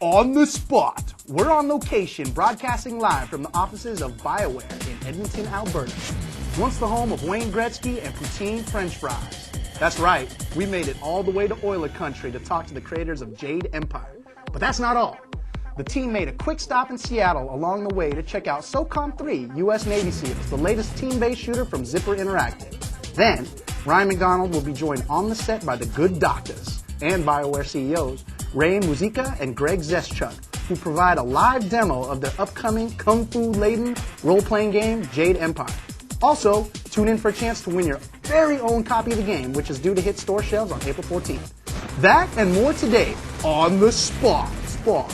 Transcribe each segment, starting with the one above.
On the spot. We're on location, broadcasting live from the offices of BioWare in Edmonton, Alberta. Once the home of Wayne Gretzky and poutine French fries. That's right, we made it all the way to Oiler Country to talk to the creators of Jade Empire. But that's not all. The team made a quick stop in Seattle along the way to check out SOCOM 3 U.S. Navy SEALs, the latest team-based shooter from Zipper Interactive. Then, Ryan MacDonald will be joined on the set by the good doctors and BioWare CEOs, Ray Muzyka and Greg Zeschuk, who provide a live demo of their upcoming kung fu-laden role-playing game, Jade Empire. Also, tune in for a chance to win your very own copy of the game, which is due to hit store shelves on April 14th. That and more today on the spot. All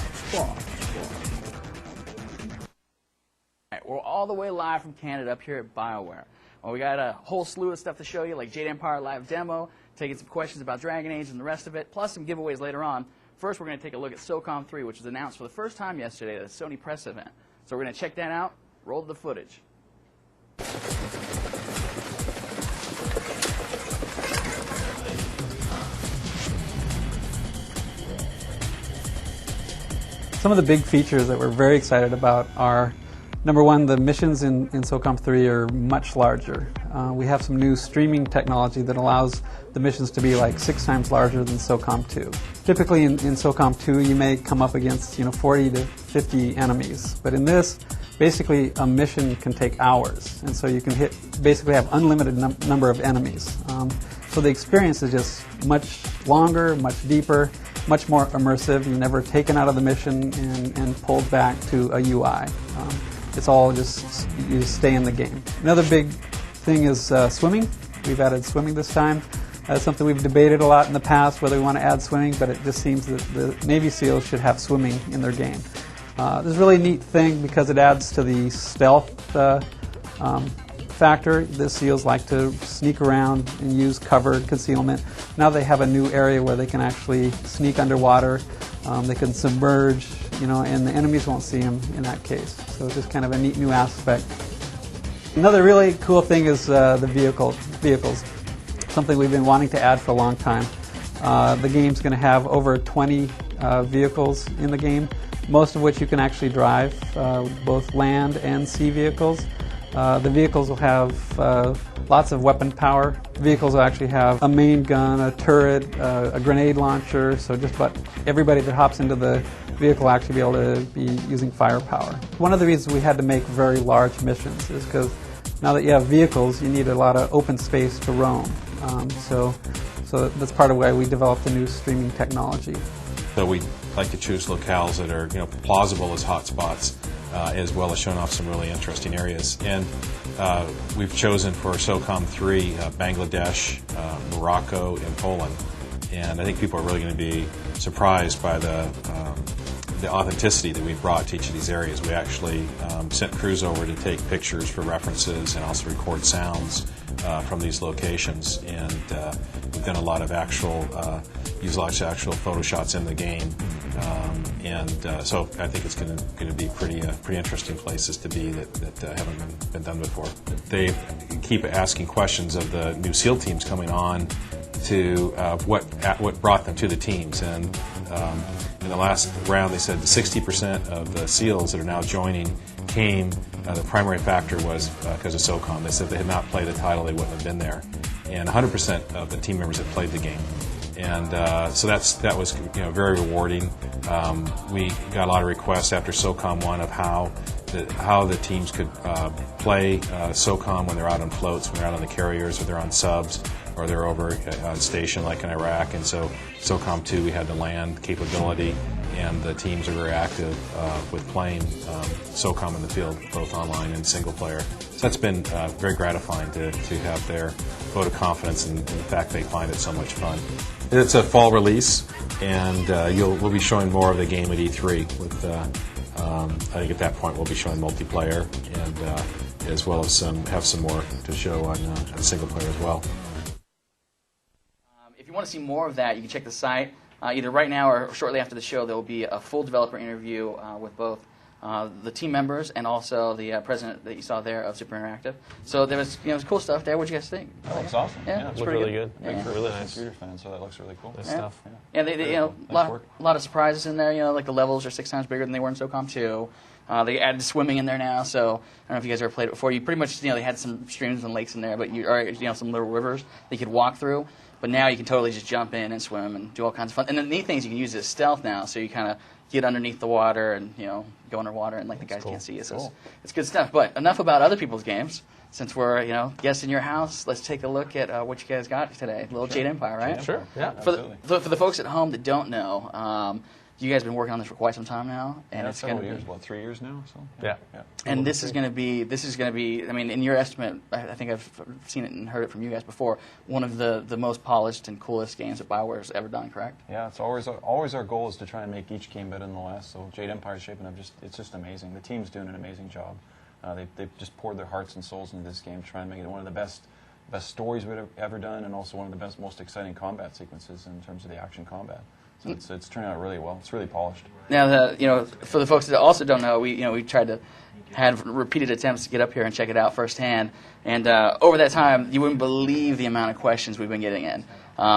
right, we're all the way live from Canada up here at BioWare. Well, we got a whole slew of stuff to show you, like Jade Empire live demo, taking some questions about Dragon Age and the rest of it, plus some giveaways later on. First, we're going to take a look at SOCOM 3, which was announced for the first time yesterday at a Sony press event. So we're going to check that out. Roll the footage. Some of the big features that we're very excited about are, number one, the missions in SOCOM 3 are much larger. We have some new streaming technology that allows the missions to be like 6 times larger than SOCOM 2. Typically in SOCOM 2 you may come up against 40 to 50 enemies, but in this basically a mission can take hours, and so you can basically have unlimited number of enemies. So the experience is just much longer, much deeper, much more immersive. You're never taken out of the mission and pulled back to a UI. It's all just, you stay in the game. Another big thing is swimming. We've added swimming this time. That's something we've debated a lot in the past, whether we want to add swimming, but it just seems that the Navy SEALs should have swimming in their game. This is a really neat thing because it adds to the stealth factor. The SEALs like to sneak around and use covered concealment. Now they have a new area where they can actually sneak underwater. They can submerge, and the enemies won't see them in that case. So it's just kind of a neat new aspect. Another really cool thing is the vehicles. Something we've been wanting to add for a long time. The game's going to have over 20 vehicles in the game, most of which you can actually drive, both land and sea vehicles. The vehicles will have lots of weapon power. The vehicles will actually have a main gun, a turret, a grenade launcher, so just about everybody that hops into the vehicle will actually be able to be using firepower. One of the reasons we had to make very large missions is because now that you have vehicles, you need a lot of open space to roam. So that's part of why we developed the new streaming technology. So we like to choose locales that are plausible as hotspots, as well as showing off some really interesting areas. And we've chosen for SOCOM 3 Bangladesh, Morocco, and Poland. And I think people are really going to be surprised by the authenticity that we've brought to each of these areas. We actually sent crews over to take pictures for references and also record sounds from these locations. And we've done a lot of use lots of actual photo shots in the game. So I think it's going to be pretty interesting places to be that haven't been done before. They keep asking questions of the new SEAL teams coming on to what brought them to the teams. And in the last round, they said 60% of the SEALs that are now joining came. The primary factor was because of SOCOM. They said if they had not played the title, they wouldn't have been there. And 100% of the team members had played the game. And so that was very rewarding. We got a lot of requests after SOCOM 1 of how the teams could play SOCOM when they're out on floats, when they're out on the carriers, or they're on subs, or they're over on station like in Iraq. And so SOCOM 2, we had the land capability, and the teams are very active with playing SOCOM in the field, both online and single player. So that's been very gratifying to have their vote of confidence in the fact they find it so much fun. It's a fall release, and we'll be showing more of the game at E3. I think at that point we'll be showing multiplayer, and as well as have some more to show on single player as well. If you want to see more of that, you can check the site. Either right now or shortly after the show, there will be a full developer interview with both the team members, and also the president that you saw there of Super Interactive. So there was, it was cool stuff there. What did you guys think? Oh, it's awesome. Yeah, it's looked really good. Yeah. We're really nice shooter fans, so that looks really cool. This stuff. Yeah, they a lot of surprises in there. Like the levels are 6 times bigger than they were in SOCOM 2. They added swimming in there now, so I don't know if you guys ever played it before. You pretty much, they had some streams and lakes in there, but some little rivers that you could walk through. But now you can totally just jump in and swim and do all kinds of fun. And the neat thing is you can use it as stealth now, so you kind of get underneath the water and go underwater and the guys can't see you. So it's good stuff. But enough about other people's games. Since we're guests in your house, let's take a look at what you guys got today. A little Jade Empire, right? Sure. Yeah. For the folks at home that don't know, you guys have been working on this for quite some time now, and it's going to be 3 years now. So Yeah. And this is going to be. I mean, in your estimate, I think I've seen it and heard it from you guys before. One of the most polished and coolest games that BioWare has ever done. Correct? Yeah, it's always our goal is to try and make each game better than the last. So Jade Empire is shaping up it's just amazing. The team's doing an amazing job. They've just poured their hearts and souls into this game, trying to make it one of the best stories we've ever done, and also one of the most exciting combat sequences in terms of the action combat. So it's turning out really well. It's really polished. Now, for the folks that also don't know, we tried to had repeated attempts to get up here and check it out firsthand, and over that time, you wouldn't believe the amount of questions we've been getting in.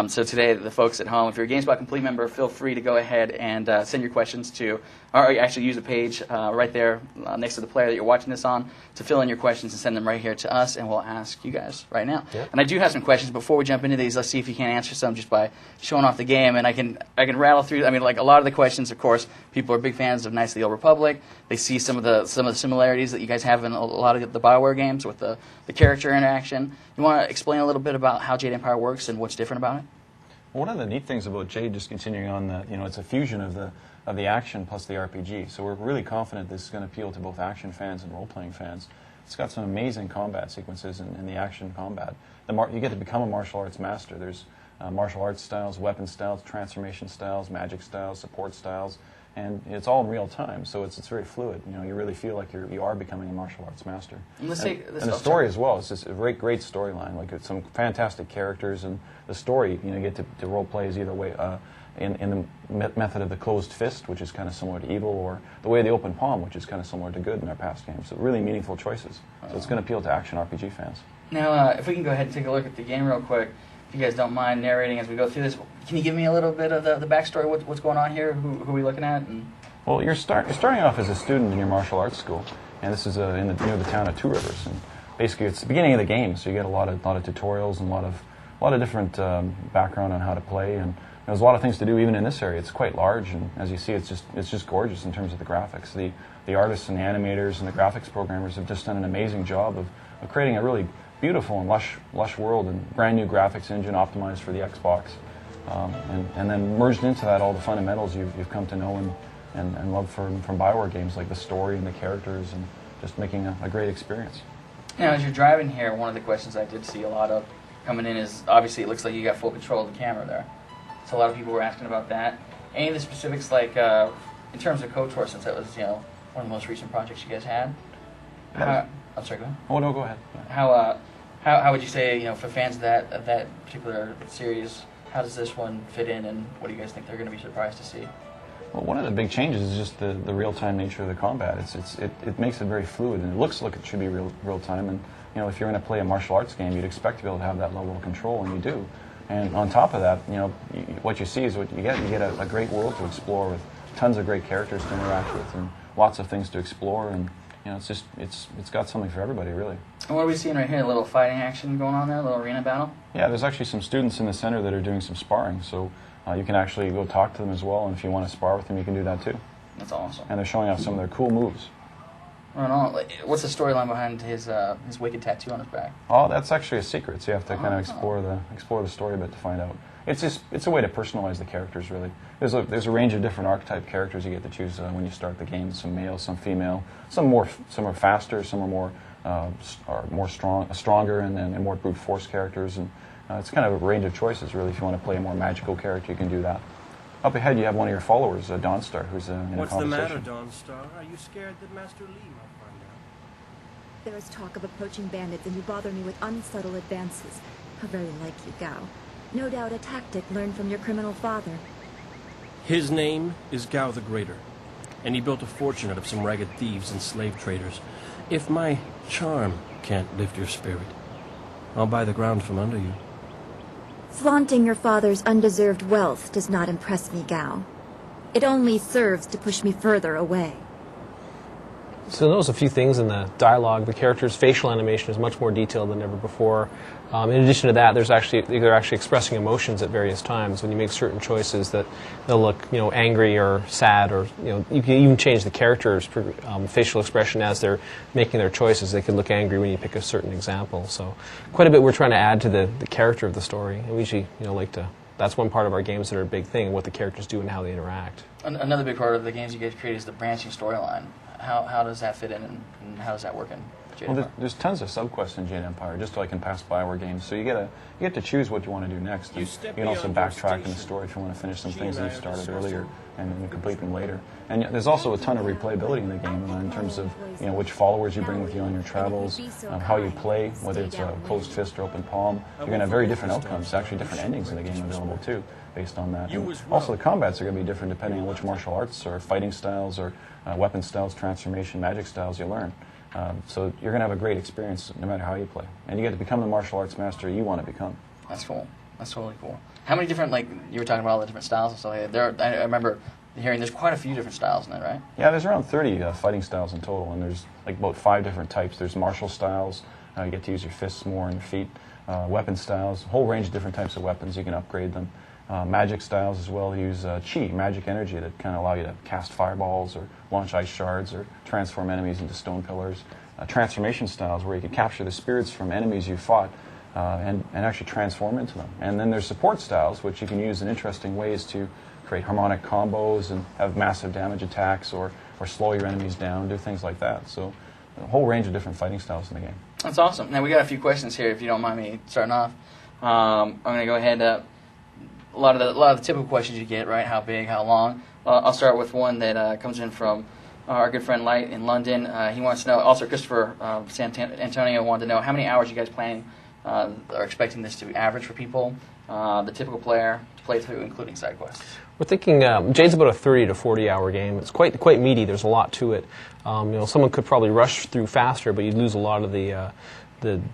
So today, the folks at home, if you're a GameSpot Complete member, feel free to go ahead and send your questions to, or actually use a page right there next to the player that you're watching this on to fill in your questions and send them right here to us, and we'll ask you guys right now. Yep. And I do have some questions. Before we jump into these, let's see if you can answer some just by showing off the game. And I can rattle through. I mean, like a lot of the questions, of course, people are big fans of Knights of the Old Republic. They see some of the similarities that you guys have in a lot of the BioWare games with the character interaction. You want to explain a little bit about how Jade Empire works and what's different about it? Well, one of the neat things about Jade, just continuing on that, it's a fusion of the action plus the RPG. So we're really confident this is going to appeal to both action fans and role-playing fans. It's got some amazing combat sequences in the action combat. You get to become a martial arts master. There's martial arts styles, weapon styles, transformation styles, magic styles, support styles, and it's all in real time. So it's very fluid. You really feel like you are becoming a martial arts master. And the story as well. It's just a great storyline. Like it's some fantastic characters, and the story. You get to role play as either way. In the method of the closed fist, which is kind of similar to evil, or the way of the open palm, which is kind of similar to good in our past games. So really meaningful choices. So it's going to appeal to action RPG fans. Now, if we can go ahead and take a look at the game real quick, if you guys don't mind narrating as we go through this, can you give me a little bit of the backstory? What's going on here? Who are we looking at? Well, you're starting off as a student in your martial arts school, and this is near the town of Two Rivers. And basically, it's the beginning of the game, so you get a lot of tutorials and a lot of different background on how to play. And there's a lot of things to do even in this area. It's quite large, and as you see, it's just gorgeous in terms of the graphics. The artists and the animators and the graphics programmers have just done an amazing job of creating a really beautiful and lush world, and brand new graphics engine optimized for the Xbox, and then merged into that all the fundamentals you've come to know and love from BioWare games, like the story and the characters, and just making a great experience. Now, as you're driving here, one of the questions I did see a lot of coming in is, obviously, it looks like you got full control of the camera there. So a lot of people were asking about that. Any of the specifics, like in terms of KOTOR, since that was one of the most recent projects you guys had? I'm sorry, go ahead. Oh, no, go ahead. Yeah. How would you say, for fans of that particular series, how does this one fit in, and what do you guys think they're going to be surprised to see? Well, one of the big changes is just the real-time nature of the combat. It makes it very fluid, and it looks like it should be real-time. And if you're going to play a martial arts game, you'd expect to be able to have that level of control, and you do. And on top of that, what you see is what you get. You get a great world to explore with tons of great characters to interact with, and lots of things to explore. And it's got something for everybody, really. And what are we seeing right here? A little fighting action going on there, a little arena battle? Yeah, there's actually some students in the center that are doing some sparring, so you can actually go talk to them as well, and if you want to spar with them, you can do that too. That's awesome. And they're showing off some of their cool moves. Right on. What's the storyline behind his wicked tattoo on his back? Oh, that's actually a secret, so you have to kind of explore the story a bit to find out. It's a way to personalize the characters, really. There's a range of different archetype characters you get to choose when you start the game. Some male, some female. Some are faster, some are more stronger, and more brute force characters. And it's kind of a range of choices, really. If you want to play a more magical character, you can do that. Up ahead, you have one of your followers, Dawnstar, who's in a conversation. What's the matter, Dawnstar? Are you scared that Master Lee might find out? There is talk of approaching bandits, and you bother me with unsubtle advances. How very like you, Gao. No doubt a tactic learned from your criminal father. His name is Gao the Greater. and he built a fortune out of some ragged thieves and slave traders. If my charm can't lift your spirit, I'll buy the ground from under you. Flaunting your father's undeserved wealth does not impress me, Gao. It only serves to push me further away. So notice a few things in the dialogue. The character's facial animation is much more detailed than ever before. In addition to that, they're actually expressing emotions at various times. When you make certain choices, that they'll look, angry or sad, or you can even change the character's facial expression as they're making their choices. They can look angry when you pick a certain example. So quite a bit we're trying to add to the character of the story. And we usually like to. That's one part of our games that are a big thing: what the characters do and how they interact. Another big part of the games you guys create is the branching storyline. How does that fit in, and how does that work in Jade Empire? Well, there's tons of subquests in Jade Empire, just like in past BioWare games. So you get to choose what you want to do next. You can also backtrack in the story if you want to finish some things that you started earlier and complete them later. And there's also a ton of replayability in the game in terms of which followers you bring with you on your travels, how you play, whether it's a closed fist or open palm. You're going to have very different outcomes, actually different endings in the game available too, based on that. And also the combats are going to be different depending on which martial arts or fighting styles or weapon styles, transformation, magic styles you learn. So you're going to have a great experience no matter how you play. And you get to become the martial arts master you want to become. That's cool. That's totally cool. How many different, you were talking about all the different styles and stuff like that. I remember hearing there's quite a few different styles in it, right? Yeah, there's around 30 fighting styles in total, and there's about 5 different types. There's martial styles. You get to use your fists more and your feet. Weapon styles, a whole range of different types of weapons. You can upgrade them. Magic styles as well. Use chi, magic energy, that kind of allow you to cast fireballs or launch ice shards or transform enemies into stone pillars. Transformation styles, where you can capture the spirits from enemies you fought and actually transform into them. And then there's support styles, which you can use in interesting ways to create harmonic combos and have massive damage attacks or slow your enemies down, do things like that. So a whole range of different fighting styles in the game. That's awesome. Now we got a few questions here, if you don't mind me starting off. I'm going to go ahead. A lot of the typical questions you get, right? How big, how long? I'll start with one that comes in from our good friend Light in London. He wants to know. Also, Christopher San Antonio wanted to know how many hours you guys planning are expecting this to average for people, the typical player to play through, including side quests. We're thinking Jade's about a 30 to 40-hour game. It's quite meaty. There's a lot to it. Someone could probably rush through faster, but you'd lose a lot of the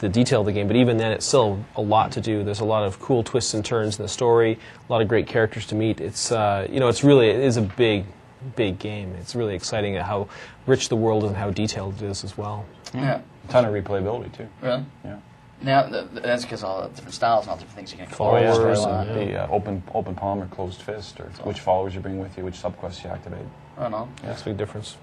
detail of the game. But even then, it's still a lot to do. There's a lot of cool twists and turns in the story. A lot of great characters to meet. It is a big game. It's really exciting at how rich the world is and how detailed it is as well. Yeah. A ton of replayability too. Really? Yeah. Now that's because all the different styles and all the different things you can Followers, the open palm or closed fist, or which followers you bring with you, which subquests you activate. I don't know. Yeah, that's a big difference.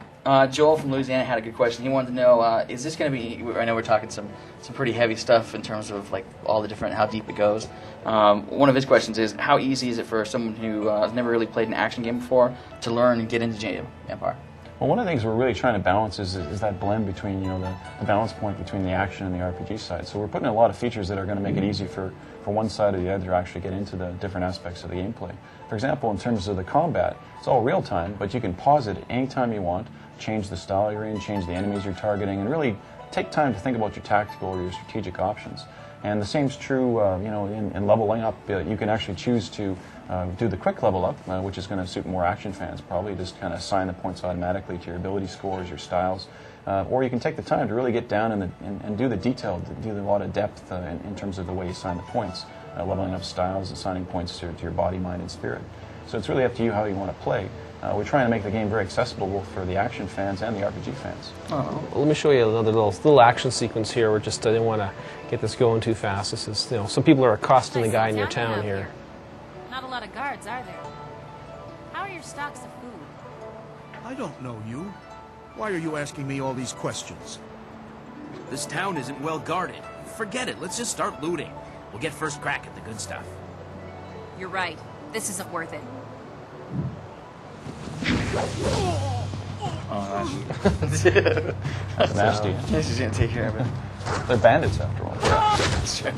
Joel from Louisiana had a good question. He wanted to know, is this going to be, I know we're talking some pretty heavy stuff in terms of all the different, how deep it goes. One of his questions is, how easy is it for someone who has never really played an action game before to learn and get into Jade Empire? Well, one of the things we're really trying to balance is that blend between, the balance point between the action and the RPG side. So we're putting a lot of features that are going to make it easy for one side or the other to actually get into the different aspects of the gameplay. For example, in terms of the combat, it's all real time, but you can pause it anytime you want, change the style you're in, change the enemies you're targeting, and really take time to think about your tactical or your strategic options. And the same's true, in leveling up. You can actually choose to do the quick level up, which is going to suit more action fans probably. Just kind of assign the points automatically to your ability scores, your styles. Or you can take the time to really get down and do the detail, do a lot of depth in terms of the way you assign the points, leveling up styles, assigning points to your body, mind, and spirit. So it's really up to you how you want to play. We're trying to make the game very accessible both for the action fans and the RPG fans. Well, let me show you another little action sequence here. I didn't want to get this going too fast. This is, some people are accosting the guy in your town here. Not a lot of guards, are there? How are your stocks of food? I don't know you. Why are you asking me all these questions? This town isn't well guarded. Forget it. Let's just start looting. We'll get first crack at the good stuff. You're right. This isn't worth it. Oh, That's nasty. This is going to take care of it. They're bandits after all. That's true.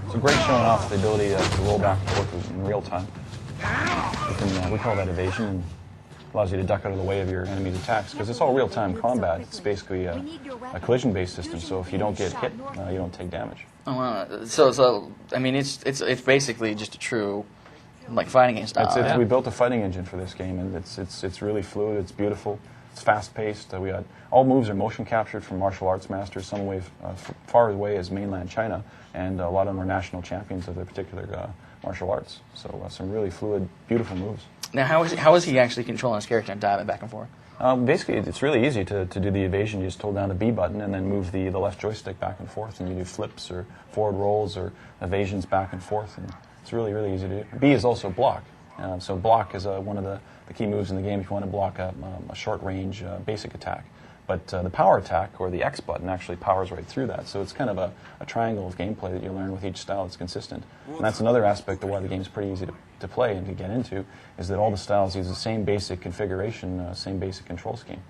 So great showing off the ability to roll back and forth in real time. We call that evasion, and allows you to duck out of the way of your enemy's attacks, because it's all real-time combat. It's basically a collision-based system, so if you don't get hit, you don't take damage. Oh, wow. So I mean, it's basically just a true like fighting game style. We built a fighting engine for this game, and it's really fluid. It's beautiful. It's fast-paced. We got all moves are motion captured from martial arts masters, some way far away as mainland China, and a lot of them are national champions of their particular martial arts. So some really fluid, beautiful moves. Now, how is he actually controlling his character and diving back and forth? Basically, it's really easy to do the evasion. You just hold down the B button and then move the left joystick back and forth, and you do flips or forward rolls or evasions back and forth. And it's really, really easy to do. B is also block. So block is one of the key moves in the game if you want to block a short-range basic attack. But the power attack, or the X button, actually powers right through that. So it's kind of a triangle of gameplay that you learn with each style that's consistent. And that's another aspect of why the game's pretty easy to play and to get into, is that all the styles use the same basic configuration, same basic control scheme.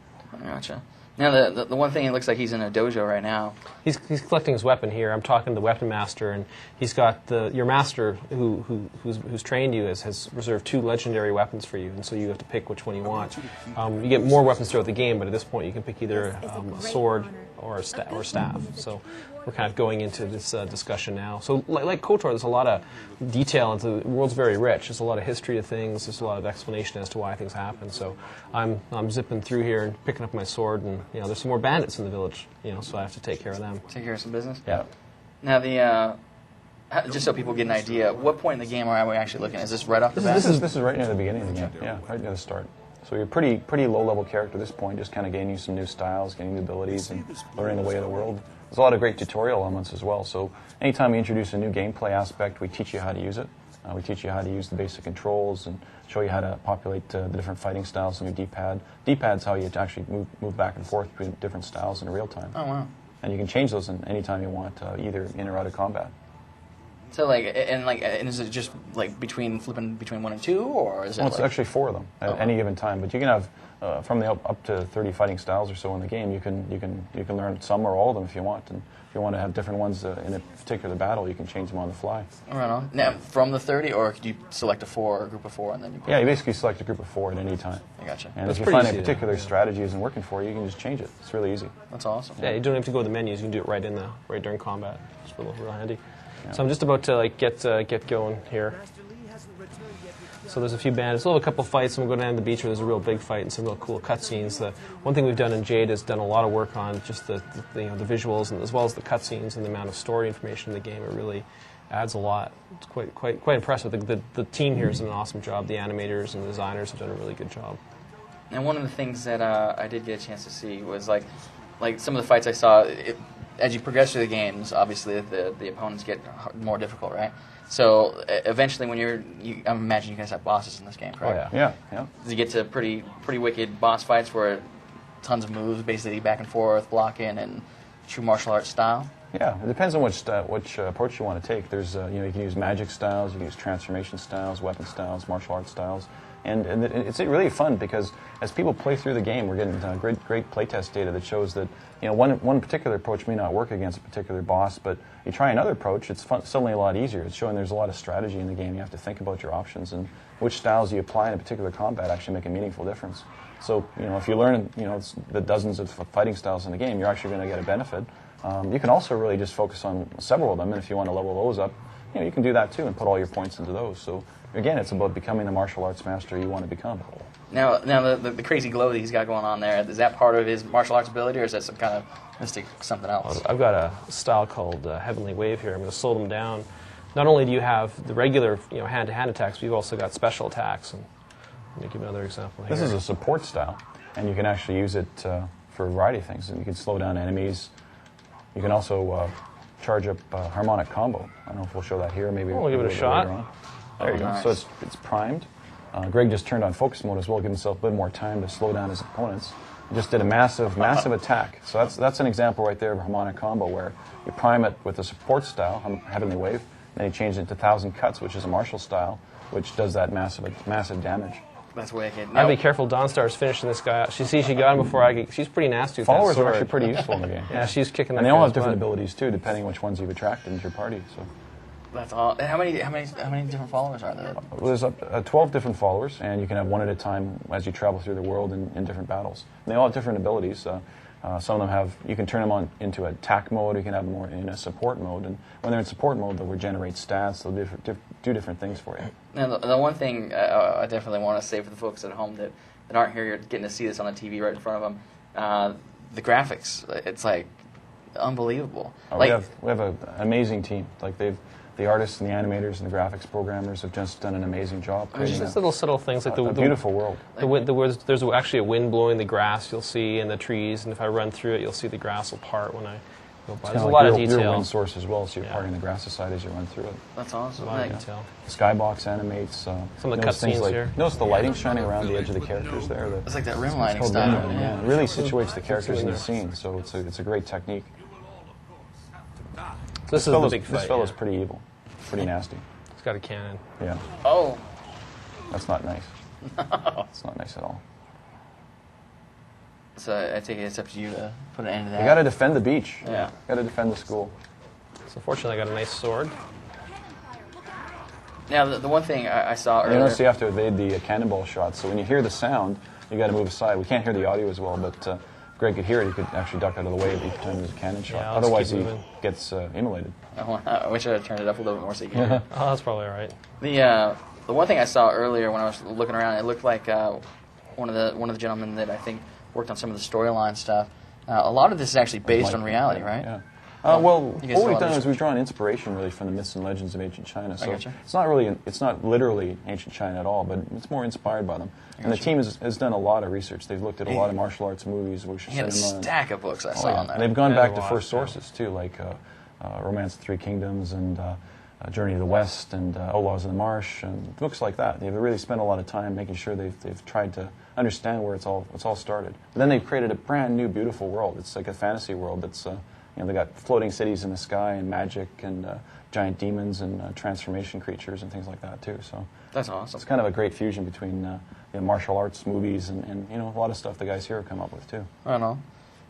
Gotcha. Now, the one thing, it looks like he's in a dojo right now. He's collecting his weapon here. I'm talking to the weapon master, and he's got your master who's trained you has reserved 2 legendary weapons for you, and so you have to pick which one you want. You get more weapons throughout the game, but at this point you can pick either a sword or a staff. So we're kind of going into this discussion now. So like KOTOR, there's a lot of detail into the world's very rich. There's a lot of history to things. There's a lot of explanation as to why things happen. So I'm zipping through here and picking up my sword, and there's some more bandits in the village. So I have to take care of them. Take care of some business. Yeah. Now just so people get an idea, what point in the game are we actually looking at? Is this right off the bat? This is right near the beginning of the game. Yeah, right near the start. So you're pretty low-level character at this point, just kind of gaining some new styles, getting new abilities, and learning the way of the world. There's a lot of great tutorial elements as well. So anytime we introduce a new gameplay aspect, we teach you how to use it. We teach you how to use the basic controls and show you how to populate the different fighting styles in your D-pad. D-pad's how you actually move back and forth between different styles in real time. Oh, wow. And you can change those any time you want, either in or out of combat. So and is it just like flipping between 1 and 2, or is it? Well, it's actually 4 of them at any given time. But you can have from the up to 30 fighting styles or so in the game. You can learn some or all of them if you want. And if you want to have different ones in a particular battle, you can change them on the fly. Right on. Now, from the 30, or could you select a 4 or a group of 4 and then you? Yeah, you basically select a group of 4 at any time. I gotcha. And if you find a particular strategy isn't working for you, you can just change it. It's really easy. That's awesome. Yeah, you don't have to go to the menus. You can do it right during combat. It's real handy. Yeah. So I'm just about to get going here. So there's a few bandits. We'll have a couple fights, and we'll go down to the beach where there's a real big fight and some real cool cutscenes. The one thing we've done in Jade is done a lot of work on just the visuals, and as well as the cutscenes and the amount of story information in the game. It really adds a lot. It's quite impressive. The team here has done an awesome job. The animators and the designers have done a really good job. And one of the things that I did get a chance to see was like some of the fights I saw. As you progress through the games, obviously the opponents get more difficult, right? So eventually, when I imagine you guys have bosses in this game, correct? Oh, yeah. Does you get to pretty wicked boss fights where tons of moves, basically back and forth, blocking, and true martial arts style? Yeah, it depends on which approach you want to take. There's you can use magic styles, you can use transformation styles, weapon styles, martial arts styles. And it's really fun because as people play through the game, we're getting great playtest data that shows that one particular approach may not work against a particular boss, but you try another approach, it's suddenly a lot easier. It's showing there's a lot of strategy in the game. You have to think about your options and which styles you apply in a particular combat actually make a meaningful difference. So if you learn the dozens of fighting styles in the game, you're actually going to get a benefit. You can also really just focus on several of them, and if you want to level those up, you can do that too and put all your points into those. So again, it's about becoming the martial arts master you want to become. Now the crazy glow that he's got going on there, is that part of his martial arts ability, or is that some kind of mystic something else? I've got a style called Heavenly Wave here. I'm going to slow them down. Not only do you have the regular hand-to-hand attacks, but you've also got special attacks. And let me give you another example here. This is a support style, and you can actually use it for a variety of things. And you can slow down enemies. You can also charge up harmonic combo. I don't know if we'll show that here. Maybe we'll give it a shot. There you go. Nice. So it's primed. Greg just turned on focus mode as well, give himself a bit more time to slow down his opponents. He just did a massive attack. So that's an example right there of a harmonic combo where you prime it with a support style, Heavenly Wave, then you change it to 1,000 Cuts, which is a martial style, which does that massive damage. That's wicked. I'd be careful. Dawnstar's finishing this guy out. She got him before I get. She's pretty nasty with Followers that sword. are actually pretty useful in the game. Yeah, she's kicking. And they all have different abilities too, depending on which ones you've attracted into your party. So. That's all. How many different followers are there? Well, there's 12 different followers, and you can have one at a time as you travel through the world in different battles. And they all have different abilities. Some of them have. You can turn them on into attack mode. You can have them more in a support mode, and when they're in support mode, they'll regenerate stats. They'll do do different things for you. Now, the one thing I definitely want to say for the folks at home that aren't here getting to see this on the TV right in front of them, the graphics, it's like unbelievable. We have an amazing team. Like the artists and the animators and the graphics programmers have just done an amazing job. There's just little subtle things like a beautiful world. There's actually a wind blowing the grass you'll see and the trees, and if I run through it, you'll see the grass will part when I go by. There's a lot of detail. Your wind source as well, so you're parting the grass aside as you run through it. That's awesome. A lot of detail. Skybox animates. Some of the cutscenes here. Notice the lighting shining around the edge of the characters there. It's like that rim lighting style. Yeah, it really situates the characters in the scene, so it's a great technique. This is the big fight. This fellow's pretty evil. Pretty nasty. He's got a cannon. Yeah. Oh. That's not nice. It's not nice at all. So I take it it's up to you to put an end to that. You got to defend the beach. Yeah. You got to defend the school. So fortunately, I got a nice sword. Now, the one thing I saw earlier... You notice you have to evade the cannonball shots, so when you hear the sound, you got to move aside. We can't hear the audio as well, but Greg could hear it. He could actually duck out of the way each time there's a cannon shot. Yeah, otherwise, he gets immolated. I wish I had turned it up a little bit more so you could hear. Oh, that's probably all right. The one thing I saw earlier when I was looking around, it looked like one of the gentlemen that I think worked on some of the storyline stuff. A lot of this is actually based on reality, right? Yeah. Well, what we've done is we've drawn inspiration really from the myths and legends of ancient China. So it's not literally ancient China at all, but it's more inspired by them. And the team has done a lot of research. They've looked at a lot of martial arts movies, wuxia cinema. A stack of books I saw on that. And they've gone back to first sources too, like Romance of the Three Kingdoms and Journey to the West and Outlaws of the Marsh and books like that. They've really spent a lot of time making sure they've tried to understand where it's all started. But then they've created a brand new, beautiful world. It's like a fantasy world that's they got floating cities in the sky and magic and giant demons and transformation creatures and things like that too. So that's awesome. It's kind of a great fusion between martial arts movies and a lot of stuff the guys here have come up with too. Right on.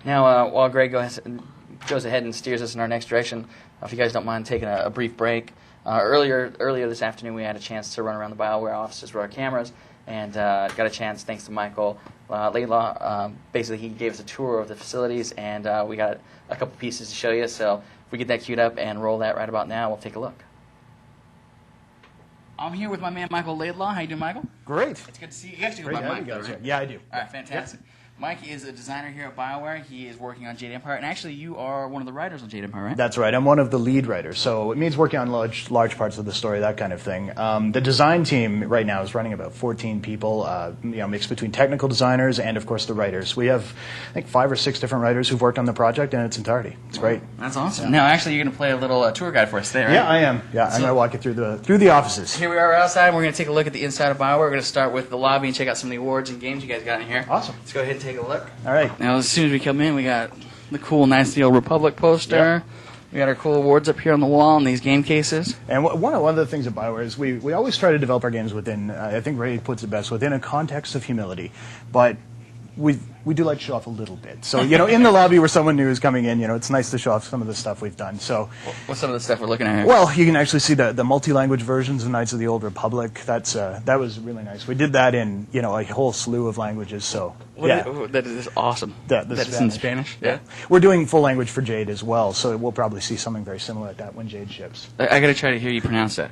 Now, while Greg goes ahead and steers us in our next direction, if you guys don't mind taking a brief break. Earlier this afternoon, we had a chance to run around the BioWare offices with our cameras, and got a chance, thanks to Michael Laidlaw. Basically, he gave us a tour of the facilities, and we got a couple pieces to show you. So if we get that queued up and roll that right about now, we'll take a look. I'm here with my man, Michael Laidlaw. How you doing, Michael? Great. It's good to see you. You actually go by Mike, though, right? Yeah, I do. All right, fantastic. Yep. Mike is a designer here at BioWare. He is working on Jade Empire, and actually you are one of the writers on Jade Empire, right? That's right. I'm one of the lead writers, so it means working on large parts of the story, that kind of thing. The design team right now is running about 14 people, mixed between technical designers and, of course, the writers. We have, I think, 5 or 6 different writers who've worked on the project in its entirety. It's great. That's awesome. Yeah. Now, actually, you're going to play a little tour guide for us today, right? Yeah, I am. Yeah, I'm going to walk you through the offices. Here we are outside, and we're going to take a look at the inside of BioWare. We're going to start with the lobby and check out some of the awards and games you guys got in here. Awesome. Let's go ahead and take a look. All right. Now, as soon as we come in, we got the cool, nice, the old Republic poster. Yep. We got our cool awards up here on the wall and these game cases. And one of the things at BioWare is we always try to develop our games within, I think Ray puts it best, within a context of humility. But we do like to show off a little bit. So, in the lobby where someone new is coming in, it's nice to show off some of the stuff we've done. So, what's some of the stuff we're looking at here? Well, you can actually see the multi-language versions of Knights of the Old Republic. That was really nice. We did that in, a whole slew of languages. So, that is awesome. That's in Spanish? Yeah. We're doing full language for Jade as well, so we'll probably see something very similar like that when Jade ships. I got to try to hear you pronounce that.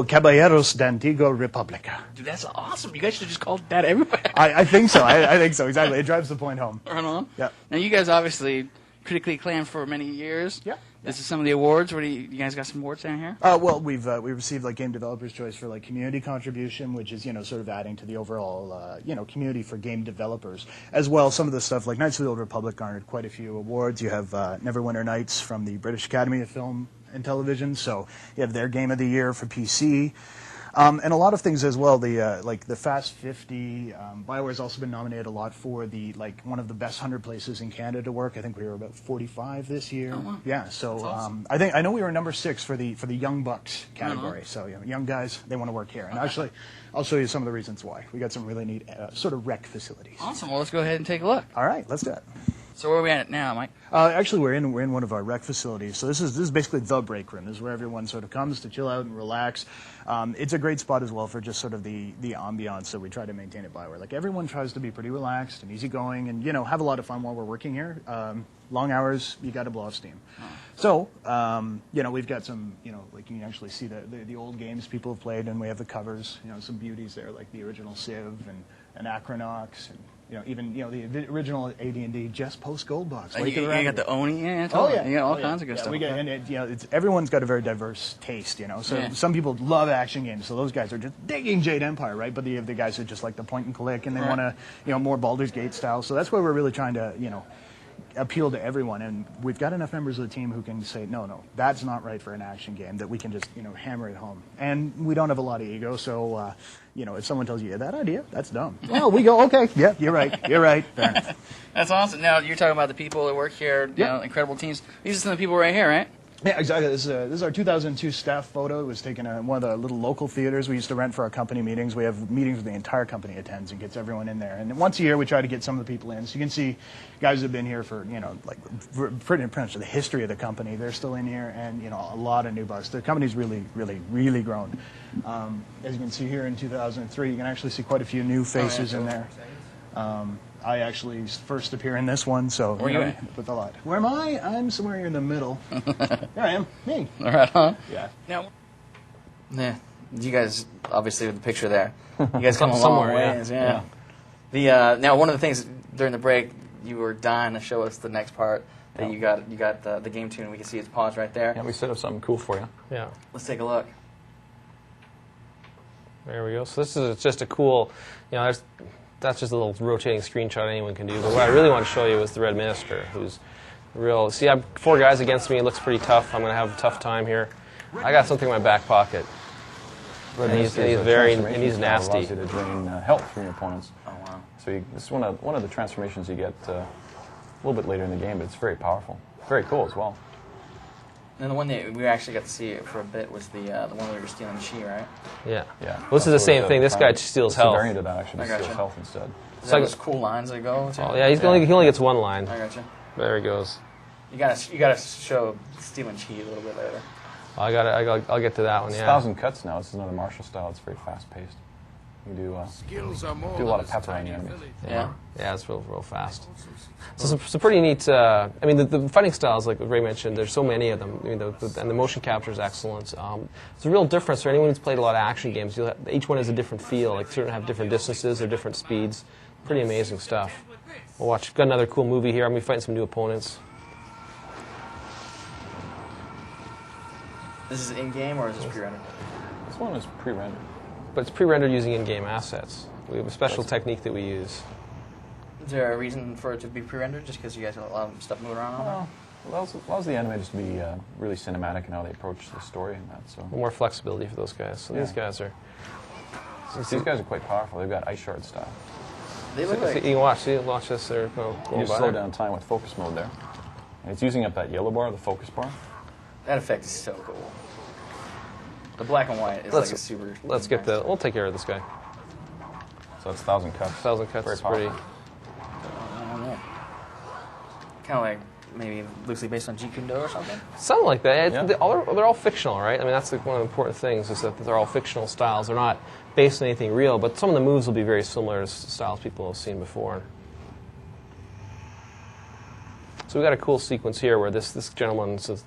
Caballeros de Antigua Republica. Dude, that's awesome. You guys should have just called that everywhere. I think so. I think so, exactly. It drives the point home. Right on. Yeah. Now, you guys obviously critically acclaimed for many years. Yeah. This is some of the awards. What do you guys got some awards down here? Well, we received Game Developers Choice for community contribution, which is sort of adding to the overall community for game developers as well. Some of the stuff like Knights of the Old Republic garnered quite a few awards. You have Neverwinter Nights from the British Academy of Film and Television, so you have their Game of the Year for PC. And a lot of things as well. The Fast 50. BioWare's also been nominated a lot for the one of the best 100 places in Canada to work. I think we were about 45 this year. Oh, wow. Yeah. So awesome. I know we were number 6 for the Young Bucks category. So young guys, they want to work here. And actually, I'll show you some of the reasons why. We got some really neat sort of rec facilities. Awesome. Well, let's go ahead and take a look. All right, let's do it. So where are we at now, Mike? Actually, we're in one of our rec facilities. So this is basically the break room. This is where everyone sort of comes to chill out and relax. It's a great spot as well for just sort of the ambiance that we try to maintain at BioWare. Like everyone tries to be pretty relaxed and easygoing, and have a lot of fun while we're working here. Long hours, you got to blow off steam. So we've got some like you can actually see the old games people have played, and we have the covers. Some beauties there like the original Civ and Acronox and. Even the original AD&D just post gold box. You got the Oni, you got all kinds of good stuff. We got, and everyone's got a very diverse taste, So some people love action games, so those guys are just digging Jade Empire, right? But you have the guys who just like the point and click, and they want to, more Baldur's Gate style. So that's why we're really trying to, appeal to everyone. And we've got enough members of the team who can say, no, that's not right for an action game. That we can just, hammer it home. And we don't have a lot of ego, so. If someone tells you, that idea, that's dumb. Well, we go, okay, yeah, you're right. Fair enough. That's awesome. Now, you're talking about the people that work here, incredible teams. These are some of the people right here, right? Yeah, exactly. This is our 2002 staff photo. It was taken at one of the little local theaters we used to rent for our company meetings. We have meetings where the entire company attends and gets everyone in there. And once a year, we try to get some of the people in. So you can see guys who have been here for, pretty much the history of the company. They're still in here, and, a lot of new bucks. The company's really, really, really grown. As you can see here in 2003, you can actually see quite a few new faces in there. I actually first appear in this one, so where you with a lot. Where am I? I'm somewhere here in the middle. There I am. Me. All right, huh? Yeah. Now, you guys obviously with the picture there. You guys come a long somewhere, ways. Yeah. Now one of the things during the break, you were dying to show us the next part. That you got the game tune. We can see its pause right there. Yeah, we set up something cool for you. Yeah. Let's take a look. There we go. So this is just a cool, that's just a little rotating screenshot anyone can do. But what I really want to show you is the Red Minister, who's real. See, I have 4 guys against me. It looks pretty tough. I'm going to have a tough time here. I got something in my back pocket. And he's nasty. Allows you to drain health from your opponents. Oh wow! So this is one of the transformations you get a little bit later in the game, but it's very powerful, very cool as well. And the one that we actually got to see for a bit was the one where you were stealing chi, right? Yeah. Yeah. Well, this is the same thing. This guy steals health. The variant of that actually steals health instead. Is that those cool lines that go? Oh yeah, he only gets one line. I gotcha. There he goes. You gotta show stealing chi a little bit later. I'll get to that one. It's Yeah. 1,000 cuts now. This is another martial style. It's very fast paced. You do a lot of pepper on the enemy. Yeah. Yeah, it's real fast. So it's a pretty neat. I mean, the fighting styles, like Ray mentioned, there's so many of them. I mean, and the motion capture is excellent. It's a real difference for anyone who's played a lot of action games. Each one has a different feel. Like certain have different distances or different speeds. Pretty amazing stuff. We'll watch. Got another cool movie here. I'm gonna be fighting some new opponents. This is in-game or is this pre-rendered? This one is pre-rendered. But it's pre-rendered using in-game assets. We have a special technique that we use. Is there a reason for it to be pre-rendered? Just because you guys have a lot of stuff moving around on it? Well, allows the animators to be really cinematic in how they approach the story and that. So more flexibility for those guys. So these guys are. These guys are quite powerful. They've got ice shard style. They look like. You can watch this. They're going you slow down time with focus mode there. And it's using up that yellow bar, the focus bar. That effect is so cool. The black and white is like a super. Let's get the. We'll take care of this guy. So it's 1,000 cuts. 1,000 cuts is pretty. I don't know. Kind of like maybe loosely based on Jeet Kune Do or something. Something like that. Yeah. They're all fictional, right? I mean, that's one of the important things is that they're all fictional styles. They're not based on anything real, but some of the moves will be very similar to styles people have seen before. So we got a cool sequence here where this gentleman says,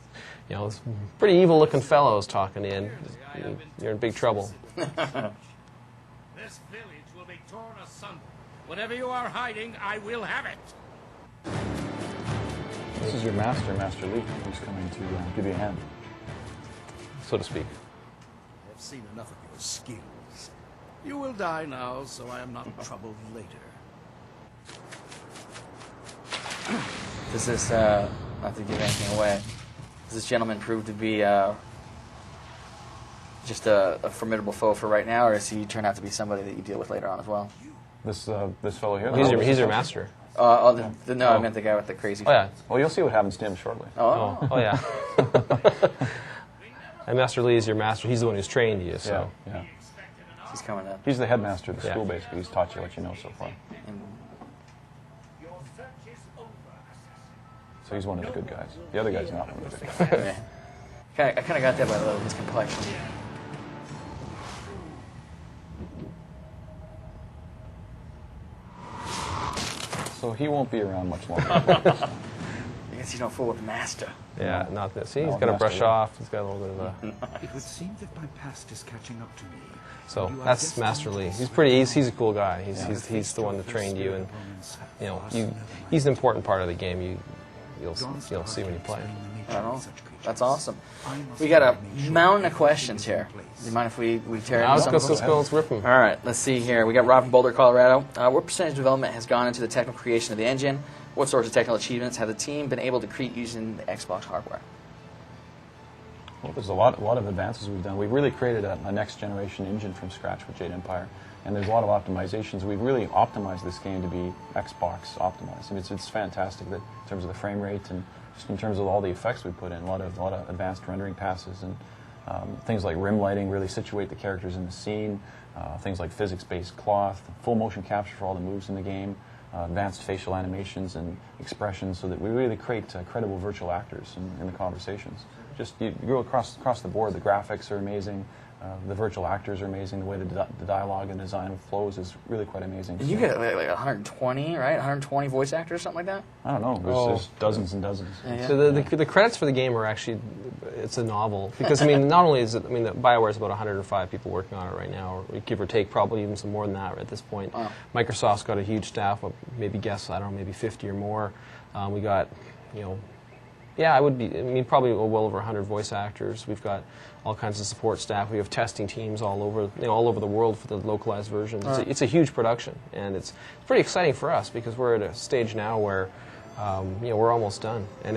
this pretty evil-looking fellow is talking to you, and you're in big trouble. This village will be torn asunder. Whatever you are hiding, I will have it. This is your master, Master Lee, who's coming to give you a hand, so to speak. I've seen enough of your skills. You will die now, so I am not troubled later. Does this, not to give anything away, does this gentleman prove to be just a formidable foe for right now, or does he turn out to be somebody that you deal with later on as well? This fellow here? He's your master. No, I meant the guy with the crazy. Oh, yeah. Well, you'll see what happens to him shortly. Oh yeah. And Master Lee is your master. He's the one who's trained you, so. Yeah. He's coming up. He's the headmaster of the school, basically. He's taught you what you know so far. So he's one of the good guys. The other guy's not one of the good guys. I kind of got that by the way, his complexion. So he won't be around much longer. I guess you don't fool with the master. Yeah, not this. See, he's No, got to master, brush yeah. off. He's got a little bit of a... It would seem that my past is catching up to me. So You are that's destined Master Lee. to He's pretty. He's a cool guy. He's the one that trained you, and he's an important part of the game. You'll see when you play. I don't know. That's awesome. We got a mountain of questions here. Do you mind if we tear into some of them? Let's rip them. All right, let's see here. We got Rob from Baldur, Colorado. What percentage of development has gone into the technical creation of the engine? What sorts of technical achievements have the team been able to create using the Xbox hardware? Well, there's a lot of advances we've done. We've really created a next-generation engine from scratch with Jade Empire, and there's a lot of optimizations. We've really optimized this game to be Xbox optimized, and it's fantastic that in terms of the frame rate and just in terms of all the effects we put in, a lot of advanced rendering passes, and things like rim lighting really situate the characters in the scene, things like physics-based cloth, full motion capture for all the moves in the game, advanced facial animations and expressions, so that we really create credible virtual actors in the conversations. Just you go across the board, the graphics are amazing, the virtual actors are amazing, the way the dialogue and design flows is really quite amazing. You get like 120, right? 120 voice actors, something like that? I don't know. There's dozens and dozens. Yeah. So the credits for the game are actually, it's a novel. Because, I mean, not only is it, I mean, BioWare is about 105 people working on it right now, or give or take, probably even some more than that at this point. Wow. Microsoft's got a huge staff, maybe guess, I don't know, maybe 50 or more. We got, yeah, probably well over 100 voice actors. We've got all kinds of support staff. We have testing teams all over the world for the localized version. It's a huge production, and it's pretty exciting for us because we're at a stage now where we're almost done, and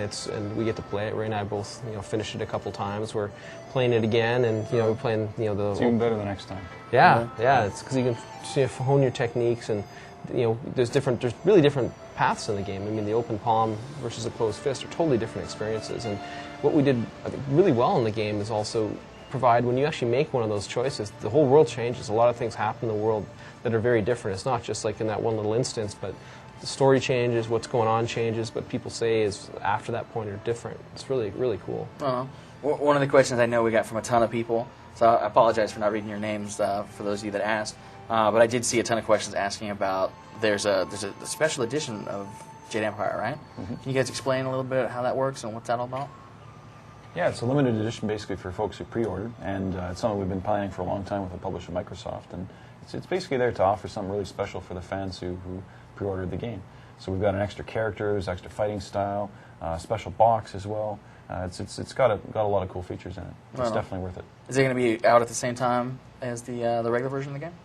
we get to play it. Ray and I both finished it a couple times. We're playing it again, and we're playing the. It's even better the next time. Yeah. It's because you can hone your techniques, and there's really different paths in the game. I mean, the open palm versus a closed fist are totally different experiences. And what we did, I think, really well in the game is also provide, when you actually make one of those choices, the whole world changes. A lot of things happen in the world that are very different. It's not just like in that one little instance, but the story changes, what's going on changes, but people say is after that point are different. It's really, really cool. One of the questions I know we got from a ton of people, so I apologize for not reading your names for those of you that asked, but I did see a ton of questions asking about there's a special edition of Jade Empire, right? Mm-hmm. Can you guys explain a little bit how that works and what's that all about? Yeah, it's a limited edition basically for folks who pre-ordered, and it's something we've been planning for a long time with the publisher Microsoft, and it's basically there to offer something really special for the fans who pre-ordered the game. So we've got an extra characters, extra fighting style, special box as well. It's got a lot of cool features in it. It's definitely worth it. Is it going to be out at the same time as the regular version of the game?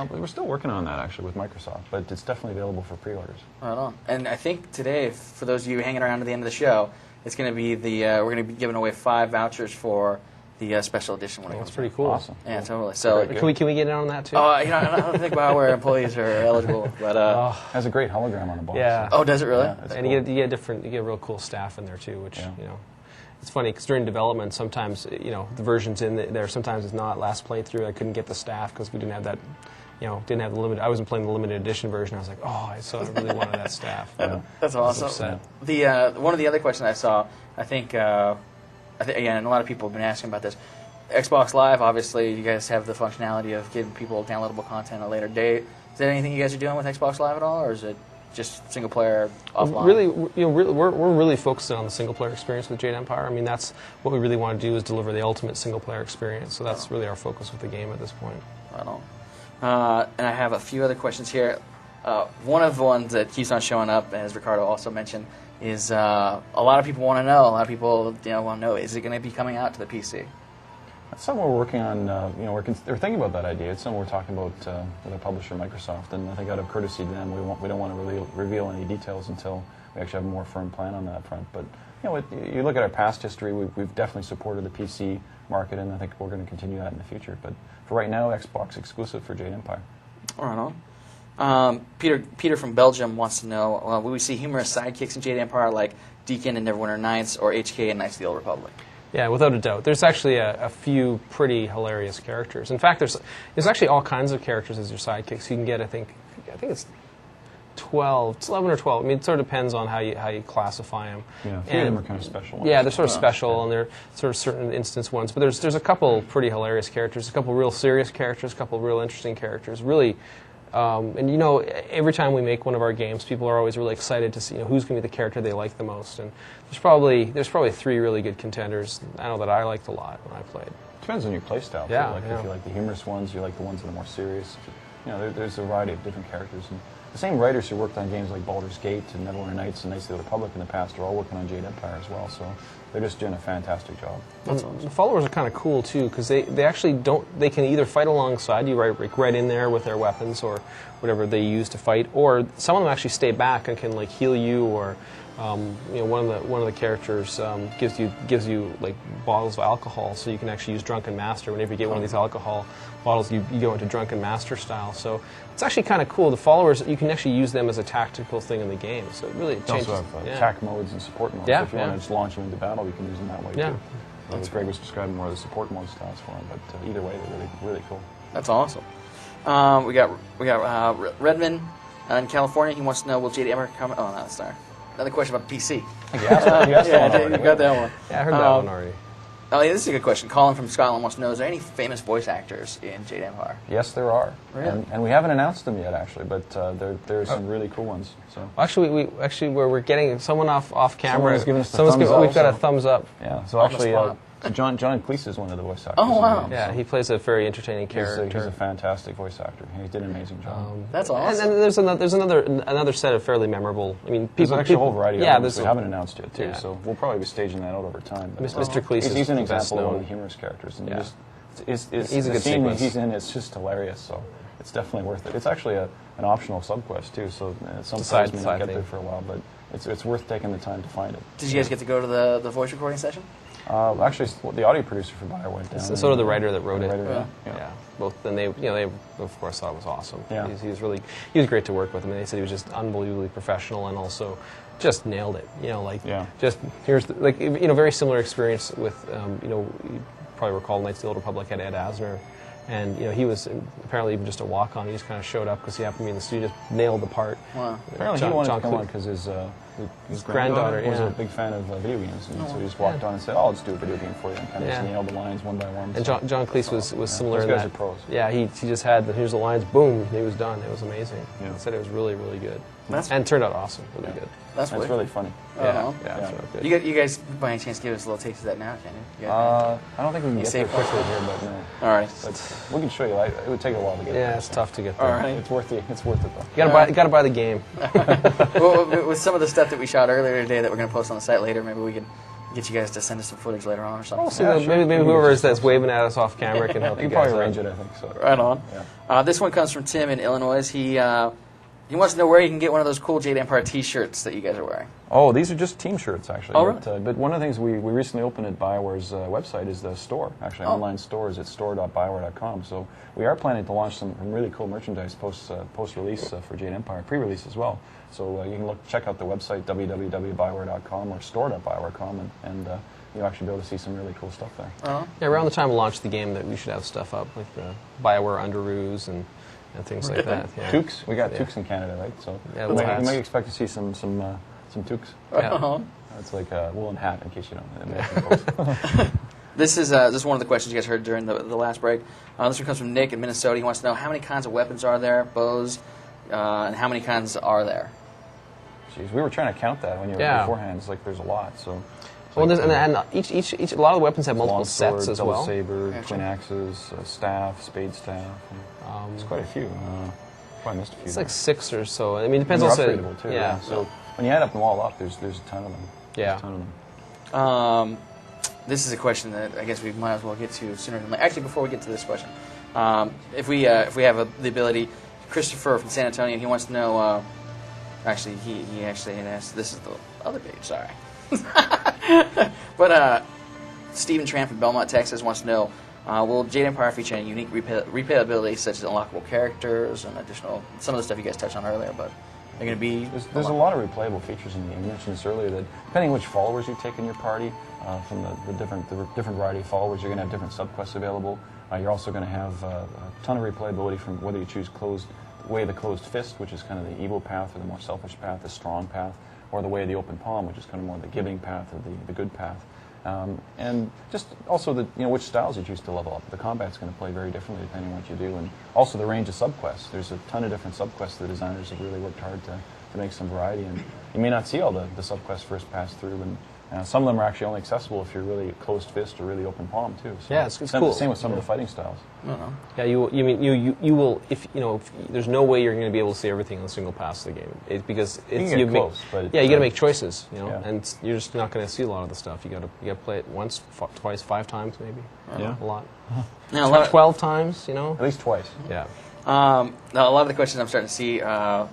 We're still working on that actually with Microsoft, but it's definitely available for pre-orders. Right on. And I think today, for those of you hanging around to the end of the show, it's going to be we're going to be giving away 5 vouchers for the special edition one. That's pretty cool. Awesome. Yeah, totally. So can we get in on that too? I don't think BioWare employees are eligible, but it has a great hologram on the box. Yeah. Oh, does it really? Yeah, and cool. you get real cool staff in there too, which it's funny because during development sometimes the version's in there, sometimes it's not. Last playthrough I couldn't get the staff because we didn't have that. Didn't have the limited. I wasn't playing the limited edition version. I was like, I really wanted that staff. That's awesome. One of the other questions I saw, I think again, a lot of people have been asking about this. Xbox Live, obviously, you guys have the functionality of giving people downloadable content at a later date. Is there anything you guys are doing with Xbox Live at all, or is it just single player offline? Really, we're really focusing on the single player experience with Jade Empire. I mean, that's what we really want to do is deliver the ultimate single player experience. So that's really our focus with the game at this point. Right on. And I have a few other questions here. One of the ones that keeps on showing up, as Ricardo also mentioned, is a lot of people want to know. A lot of people want to know: is it going to be coming out to the PC? That's something we're working on. We're thinking about that idea. It's something we're talking about with our publisher Microsoft, and I think out of courtesy to them, we don't want to really reveal any details until we actually have a more firm plan on that front. But you look at our past history, we've definitely supported the PC market, and I think we're going to continue that in the future. But for right now, Xbox exclusive for Jade Empire. Right on. Peter from Belgium wants to know: will we see humorous sidekicks in Jade Empire like Deacon and Neverwinter Nights or HK and Knights of the Old Republic? Yeah, without a doubt. There's actually a few pretty hilarious characters. In fact, there's actually all kinds of characters as your sidekicks. You can get, I think it's 12. It's 11 or 12. I mean, it sort of depends on how you classify them. Yeah, a few of them are kind of special ones. Yeah, they're sort of special, and they're sort of certain instance ones. But there's a couple pretty hilarious characters, a couple real serious characters, a couple real interesting characters. Really, and every time we make one of our games, people are always really excited to see who's going to be the character they like the most. And there's probably 3 really good contenders. I know that I liked a lot when I played. Depends on your play style. Yeah, Like if you like the humorous ones, you like the ones that are more serious. There's a variety of different characters. And the same writers who worked on games like Baldur's Gate and Neverwinter Nights and Knights of the Republic in the past are all working on Jade Empire as well. So they're just doing a fantastic job. The followers are kind of cool too, because they actually don't. They can either fight alongside you, right in there with their weapons or whatever they use to fight, or some of them actually stay back and can heal you, or one of the characters gives you like bottles of alcohol, so you can actually use Drunken Master. Whenever you get one of these alcohol bottles, you go into Drunken Master style. So it's actually kind of cool. The followers, you can actually use them as a tactical thing in the game. So it really changes. You also have attack modes and support modes. Yeah, If you want to just launch them into battle, you can use them that way too. That's Greg was describing more of the support mode styles for them, but either way, they're really cool. That's awesome. We got Redmond in California. He wants to know, will Jade Empire come? Oh, no, that's not. Another question about PC. You got that one. Yeah, I heard that one already. Oh, yeah, this is a good question. Colin from Scotland wants to know, is there any famous voice actors in Jade Empire? Yes, there are. Really? And we haven't announced them yet, actually, but there are some really cool ones. So Actually, we're getting someone off camera. Someone's giving us the thumbs up. We've got a thumbs up. Yeah. So actually, John Cleese is one of the voice actors. Oh, wow. Yeah, he plays a very entertaining character. He's a fantastic voice actor. He did an amazing job. That's awesome. And there's another set of fairly memorable. I mean, there's actually a whole variety of them we haven't announced yet too. Yeah. So we'll probably be staging that out over time. But, Mr. Cleese he's an is example of one of known. the humorous characters, and He's a the good scene sequence. he's in. It's just hilarious. So it's definitely worth it. It's actually an optional subquest too. So some players may not get there for a while, but it's worth taking the time to find it. Did you guys get to go to the voice recording session? Actually, the audio producer for BioWare went down. So did the writer that wrote it. Yeah. Both. And they of course thought it was awesome. Yeah. He was great to work with. I mean, they said he was just unbelievably professional and also just nailed it. Just here's very similar experience with you probably recall Knights of the Old Republic had Ed Asner. And he was apparently even just a walk-on. He just kind of showed up because he happened to be in the studio, just nailed the part. Wow. Apparently he wanted to come on because his granddaughter was a big fan of video games, and so he just walked on and said, "Oh, let's do a video game for you," and kind of just nailed the lines one by one. And John Cleese was similar Those in guys that. are pros. Yeah, he just had here's the lines, boom, he was done. It was amazing. Yeah. He said it was really, really good. And it turned out awesome, really good. That's really funny. Yeah, yeah. It's really good. You guys, by any chance, give us a little taste of that now, can you? I don't think we can get there quickly here, but no. All right. But we can show you. It would take a while to get there. Yeah, it's tough to get there. All right. It's worth it though. You gotta buy the game. Well, with some of the stuff that we shot earlier today that we're going to post on the site later, maybe we can get you guys to send us some footage later on or something. Maybe whoever that's waving at us off camera can help you guys probably out. arrange it, I think so. Right on. Yeah. This one comes from Tim in Illinois. He wants to know where you can get one of those cool Jade Empire T-shirts that you guys are wearing. Oh, these are just team shirts, actually. Oh, really? But one of the things we recently opened at BioWare's website is the store. Actually, online store is at store.bioware.com. So we are planning to launch some really cool merchandise post-release for Jade Empire, pre-release as well. So you can check out the website, www.bioware.com or store.bioware.com, and you'll actually be able to see some really cool stuff there. Yeah, around the time we launch the game, that we should have stuff up, like the BioWare underoos and things like that. Yeah. Toques. We got toques in Canada, right? So you might expect to see some toques. Yeah. It's like a woolen hat, in case you don't know. This is one of the questions you guys heard during the last break. This one comes from Nick in Minnesota. He wants to know how many kinds of weapons are there, bows, and how many kinds are there? Jeez, we were trying to count that when you were beforehand. It's like there's a lot. So. Well, and each a lot of the weapons have multiple sets as well. Saber, twin axes, staff, spade staff. There's quite a few. Probably missed a few. It's like 6 or so. I mean, it depends they're also. upgradable too. Yeah. So when you add them all up, there's a ton of them. Yeah. There's a ton of them. This is a question that I guess we might as well get to sooner than later. Actually, before we get to this question, if we have the ability, Christopher from San Antonio, he wants to know. Actually, he actually had asked. This is the other page. Sorry. But Stephen Tran from Belmont, Texas wants to know, will Jade Empire feature any unique replayability such as unlockable characters and some of the stuff you guys touched on earlier, but They're going to be... There's a lot of replayable features in the game. You mentioned this earlier, that depending on which followers you take in your party, from the different variety of followers, you're going to have different subquests available. You're also going to have a ton of replayability from whether you choose the way of the closed fist, which is kind of the evil path or the more selfish path, the strong path, or the way of the open palm, which is kind of more the giving path or the good path. And just also which styles you choose to level up. The combat's going to play very differently depending on what you do, and also the range of subquests. There's a ton of different subquests. The designers have really worked hard to make some variety, and you may not see all the subquests first pass through, and some of them are actually only accessible if you're really closed fist or really open palm too. So yeah, it's cool. Same with some of the fighting styles. Yeah, you will if there's no way you're going to be able to see everything in a single pass of the game because you got to make choices, and you're just not going to see a lot of the stuff. You got to play it once, twice, 5 times maybe. A lot. Now, 12 times, At least twice. Yeah. Now, a lot of the questions I'm starting to see are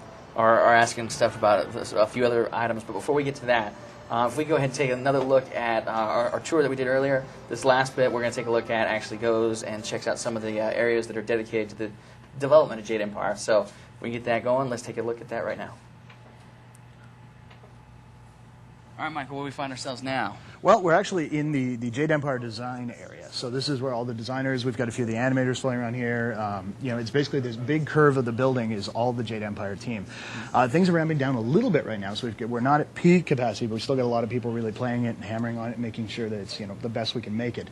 asking stuff about a few other items, but before we get to that, if we go ahead and take another look at our tour that we did earlier, this last bit we're going to take a look at actually goes and checks out some of the areas that are dedicated to the development of Jade Empire. So if we can get that going, let's take a look at that right now. All right, Michael, where do we find ourselves now? Well, we're actually in the Jade Empire design area. So this is where all the designers, we've got a few of the animators floating around here. It's basically this big curve of the building is all the Jade Empire team. Things are ramping down a little bit right now, so we're not at peak capacity, but we still got a lot of people really playing it and hammering on it, making sure that it's the best we can make it.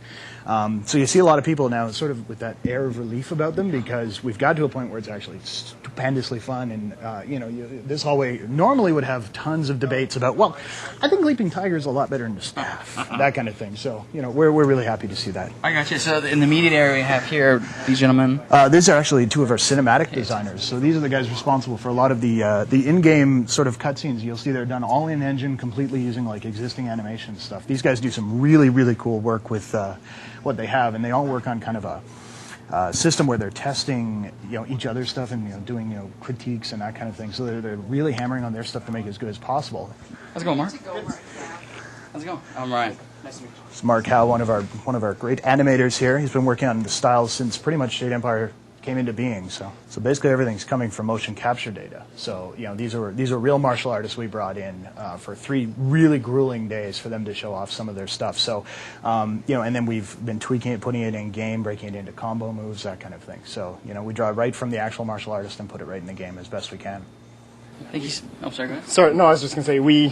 So you see a lot of people now sort of with that air of relief about them because we've got to a point where it's actually stupendously fun. And this hallway normally would have tons of debates about, well, I think Leaping Tiger is a lot better than the staff. That kind of thing. So, we're really happy to see that. I got you. So in the immediate area we have here these gentlemen. These are actually 2 of our cinematic designers. So these are the guys responsible for a lot of the in-game sort of cutscenes. You'll see they're done all in engine, completely using like existing animation stuff. These guys do some really, really cool work with what they have, and they all work on kind of a system where they're testing each other's stuff and doing critiques and that kind of thing. So they're really hammering on their stuff to make it as good as possible. How's it going, Mark? How's it going? I'm Ryan. Nice to meet you. It's Mark Howe, one of our great animators here. He's been working on the styles since pretty much Jade Empire came into being. So basically everything's coming from motion capture data. So these are real martial artists we brought in for 3 really grueling days for them to show off some of their stuff. So and then we've been tweaking it, putting it in game, breaking it into combo moves, that kind of thing. So we draw right from the actual martial artist and put it right in the game as best we can. Thank you. Oh, sorry, go ahead. Sorry, no, I was just going to say we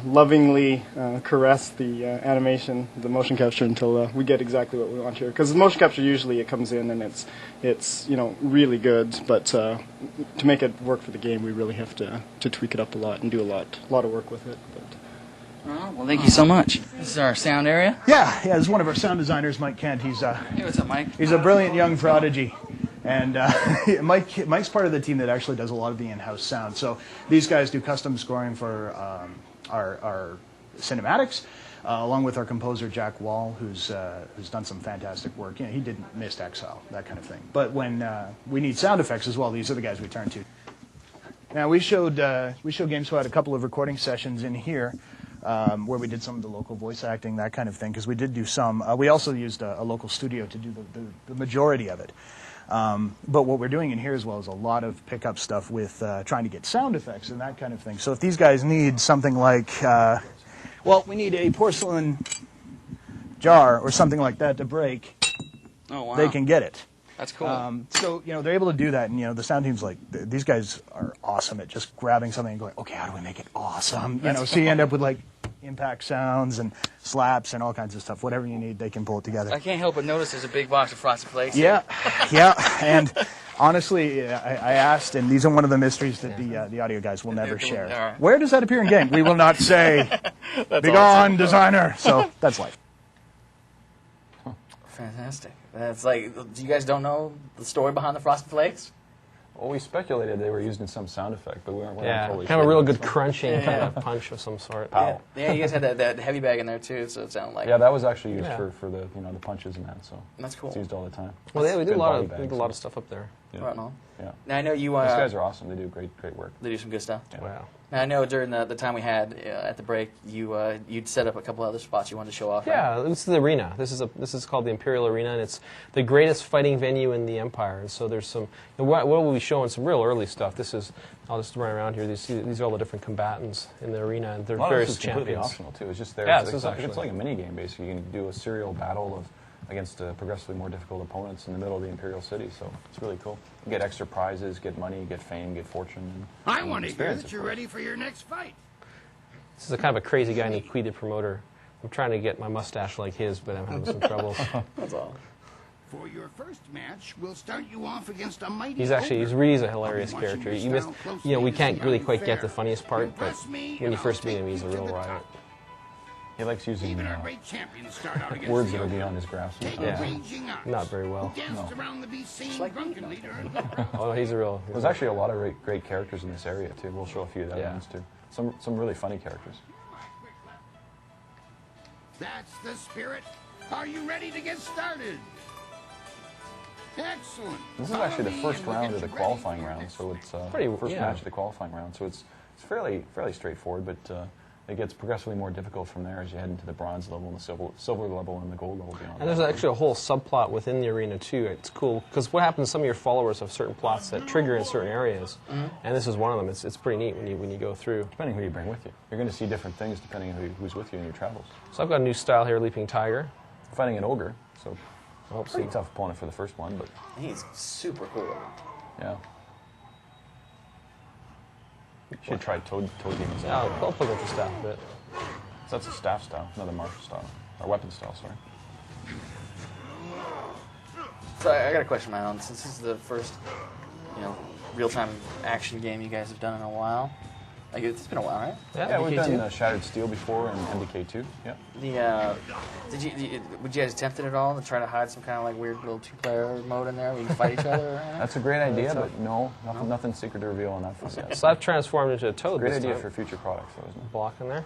lovingly caress the animation, the motion capture until we get exactly what we want here. Because the motion capture usually it comes in and it's really good, but to make it work for the game, we really have to tweak it up a lot and do a lot of work with it. But well, thank you so much. This is our sound area. Yeah. This is one of our sound designers, Mike Kent. He's hey, what's up, Mike? He's a brilliant young prodigy. And Mike's part of the team that actually does a lot of the in-house sound. So these guys do custom scoring for our cinematics, along with our composer Jack Wall, who's done some fantastic work. He did Mist Exile, that kind of thing. But when we need sound effects as well, these are the guys we turn to. Now we showed GameSpot a couple of recording sessions in here. Where we did some of the local voice acting, that kind of thing, because we did do some. We also used a local studio to do the majority of it. But what we're doing in here as well is a lot of pickup stuff with trying to get sound effects and that kind of thing. So if these guys need something like, we need a porcelain jar or something like that to break, they can get it. That's cool. So they're able to do that, and the sound team's like, these guys are awesome at just grabbing something and going, okay, how do we make it awesome? So you end up with like impact sounds and slaps and all kinds of stuff. Whatever you need, they can pull it together. I can't help but notice there's a big box of Frosted Flakes. Yeah. And honestly, I asked, and these are one of the mysteries that the audio guys will never share. Right. Where does that appear in game? We will not say, begone, designer. So that's life. Fantastic. That's like, you guys don't know the story behind the Frosted Flakes? Well, we speculated they were used in some sound effect, but we weren't totally kind of a real good crunching kind of punch of some sort. Yeah, you guys had that heavy bag in there too, so it sounded like. Yeah, that was actually used for the the punches and that. So that's cool. It's used all the time. Well, we did a lot of stuff up there. Yeah. Right on. Yeah. Now I know you. These guys are awesome. They do great work. They do some good stuff. Yeah. Wow. And I know during the time we had at the break, you'd set up a couple other spots you wanted to show off. Yeah, right? this is the arena. This is called the Imperial Arena, and it's the greatest fighting venue in the Empire. And so there's some. What we'll be showing some real early stuff. This is. I'll just run around here. These are all the different combatants in the arena, and they're various champions. Completely optional too. It's just there. Yeah, it's like a mini game basically. You can do a serial battle against progressively more difficult opponents in the middle of the Imperial City. So it's really cool. You get extra prizes, get money, get fame, get fortune. I want to hear that you're ready for your next fight. This is a kind of a crazy guy named Quee the Promoter. I'm trying to get my mustache like his, but I'm having some trouble. That's all. For your first match, we'll start you off against a mighty He's a hilarious character. We can't really quite get the funniest part, but when you first meet him, he's a real riot. He likes using words that are beyond his grasp. Yeah, not very well. No. Oh, he's a real. There's actually a lot of great characters in this area too. We'll show a few of the other ones too. Some really funny characters. That's the spirit. Are you ready to get started? Excellent. This is actually the first round of the qualifying round, so it's first match of the qualifying round. So it's fairly straightforward, but it gets progressively more difficult from there as you head into the bronze level and the silver level and the gold level beyond. And there's actually a whole subplot within the arena too. It's cool because what happens? Some of your followers have certain plots that trigger in certain areas, and this is one of them. It's pretty neat when you go through. Depending who you bring with you, you're going to see different things depending on who's with you in your travels. So I've got a new style here, Leaping Tiger. Fighting an ogre, so pretty tough opponent for the first one, but he's super cool. Yeah. You should try Toad Demons. Yeah, I'll plug with the staff a bit. So that's a staff style, another martial style, or weapon style, sorry. So I got a question of my own. Since this is the first, real-time action game you guys have done in a while, like it's been a while, right? Yeah, we've done Shattered Steel before and MDK2. Yeah. Would you guys attempt it at all to try to hide some kind of like weird little two-player mode in there where you can fight each other? That's a great idea, but no, nothing secret to reveal on that front yet. So I've transformed into a toad. Great idea for future products, though, isn't it? Block in there.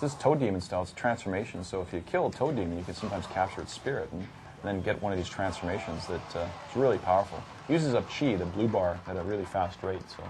This is Toad Demon style. It's a transformation. So if you kill a Toad Demon, you can sometimes capture its spirit and then get one of these transformations that is really powerful. It uses up chi, the blue bar, at a really fast rate. So.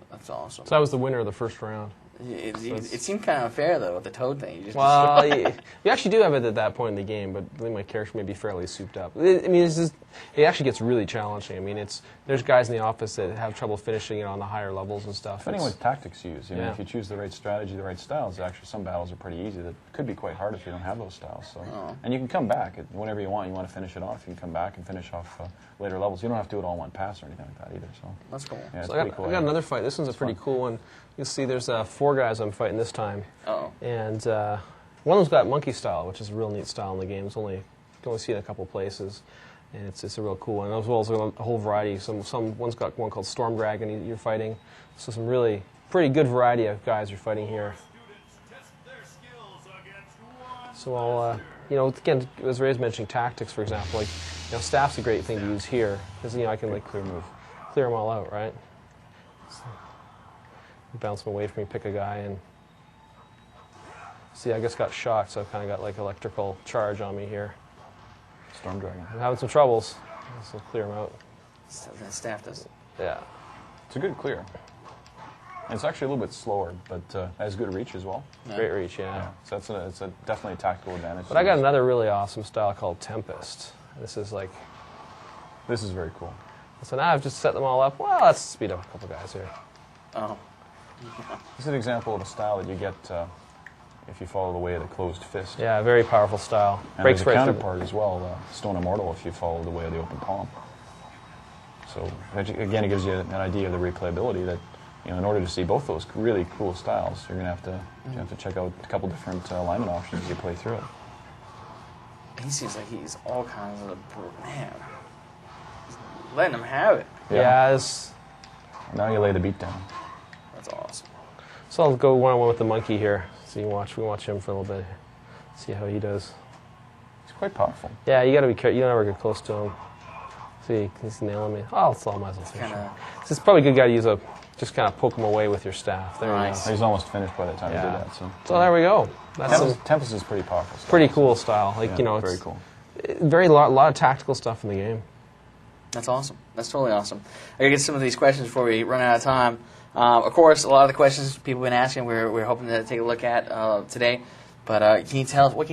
That's awesome. So I was the winner of the first round. It seemed kind of unfair, though, with the toad thing. You actually do have it at that point in the game, but I think my character may be fairly souped up. It actually gets really challenging. I mean, there's guys in the office that have trouble finishing it on the higher levels and stuff. Depending on what tactics you use. If you choose the right strategy, the right styles, actually some battles are pretty easy. That could be quite hard if you don't have those styles. So, and you can come back whenever you want. You want to finish it off, you can come back and finish off later levels. You don't have to do it all in one pass or anything like that either. So that's cool. Yeah, so pretty cool. I got another fight. This one's a pretty cool one. You'll see there's 4 guys I'm fighting this time. And one of them's got monkey style, which is a real neat style in the game. You can only see it in a couple places. And it's a real cool one. As well as a whole variety. One's got one called Storm Dragon you're fighting. So some really pretty good variety of guys you're fighting here. So I'll, again, as Ray's mentioning tactics, for example, staff's a great thing to use here. Because, I can clear them all out, right? So, bounce them away from me, pick a guy, and see, I just got shocked, so I've kind of got electrical charge on me here. Storm Dragon. I'm having some troubles, so clear them out. Staff does it. Yeah. It's a good clear. And it's actually a little bit slower, but has good reach as well. Yeah. Great reach, yeah. So it's definitely a tactical advantage. But I got another really awesome style called Tempest. This is very cool. So now I've just set them all up. Well, let's speed up a couple guys here. This is an example of a style that you get if you follow the way of the closed fist. Yeah, very powerful style. And breaks there's a counterpart as well, Stone Immortal, if you follow the way of the open palm. So again, it gives you an idea of the replayability that in order to see both those really cool styles, you're going to have to check out a couple different alignment options as you play through it. He seems like he's all kinds of man. Letting him have it. Yeah. Now you lay the beat down. That's awesome. So I'll go one-on-one with the monkey here. So we watch him for a little bit. See how he does. He's quite powerful. Yeah, you got to be careful. You don't ever get close to him. See, he's nailing me. Oh, it's all my facial. This is probably a good guy to use just kind of poke him away with your staff. There you go. He's almost finished by the time you did that. So there we go. Tempest is pretty powerful. Pretty cool style. Very cool. Lot of tactical stuff in the game. That's awesome. That's totally awesome. I gotta get some of these questions before we run out of time. Of course, a lot of the questions people have been asking, we're hoping to take a look at today. But what can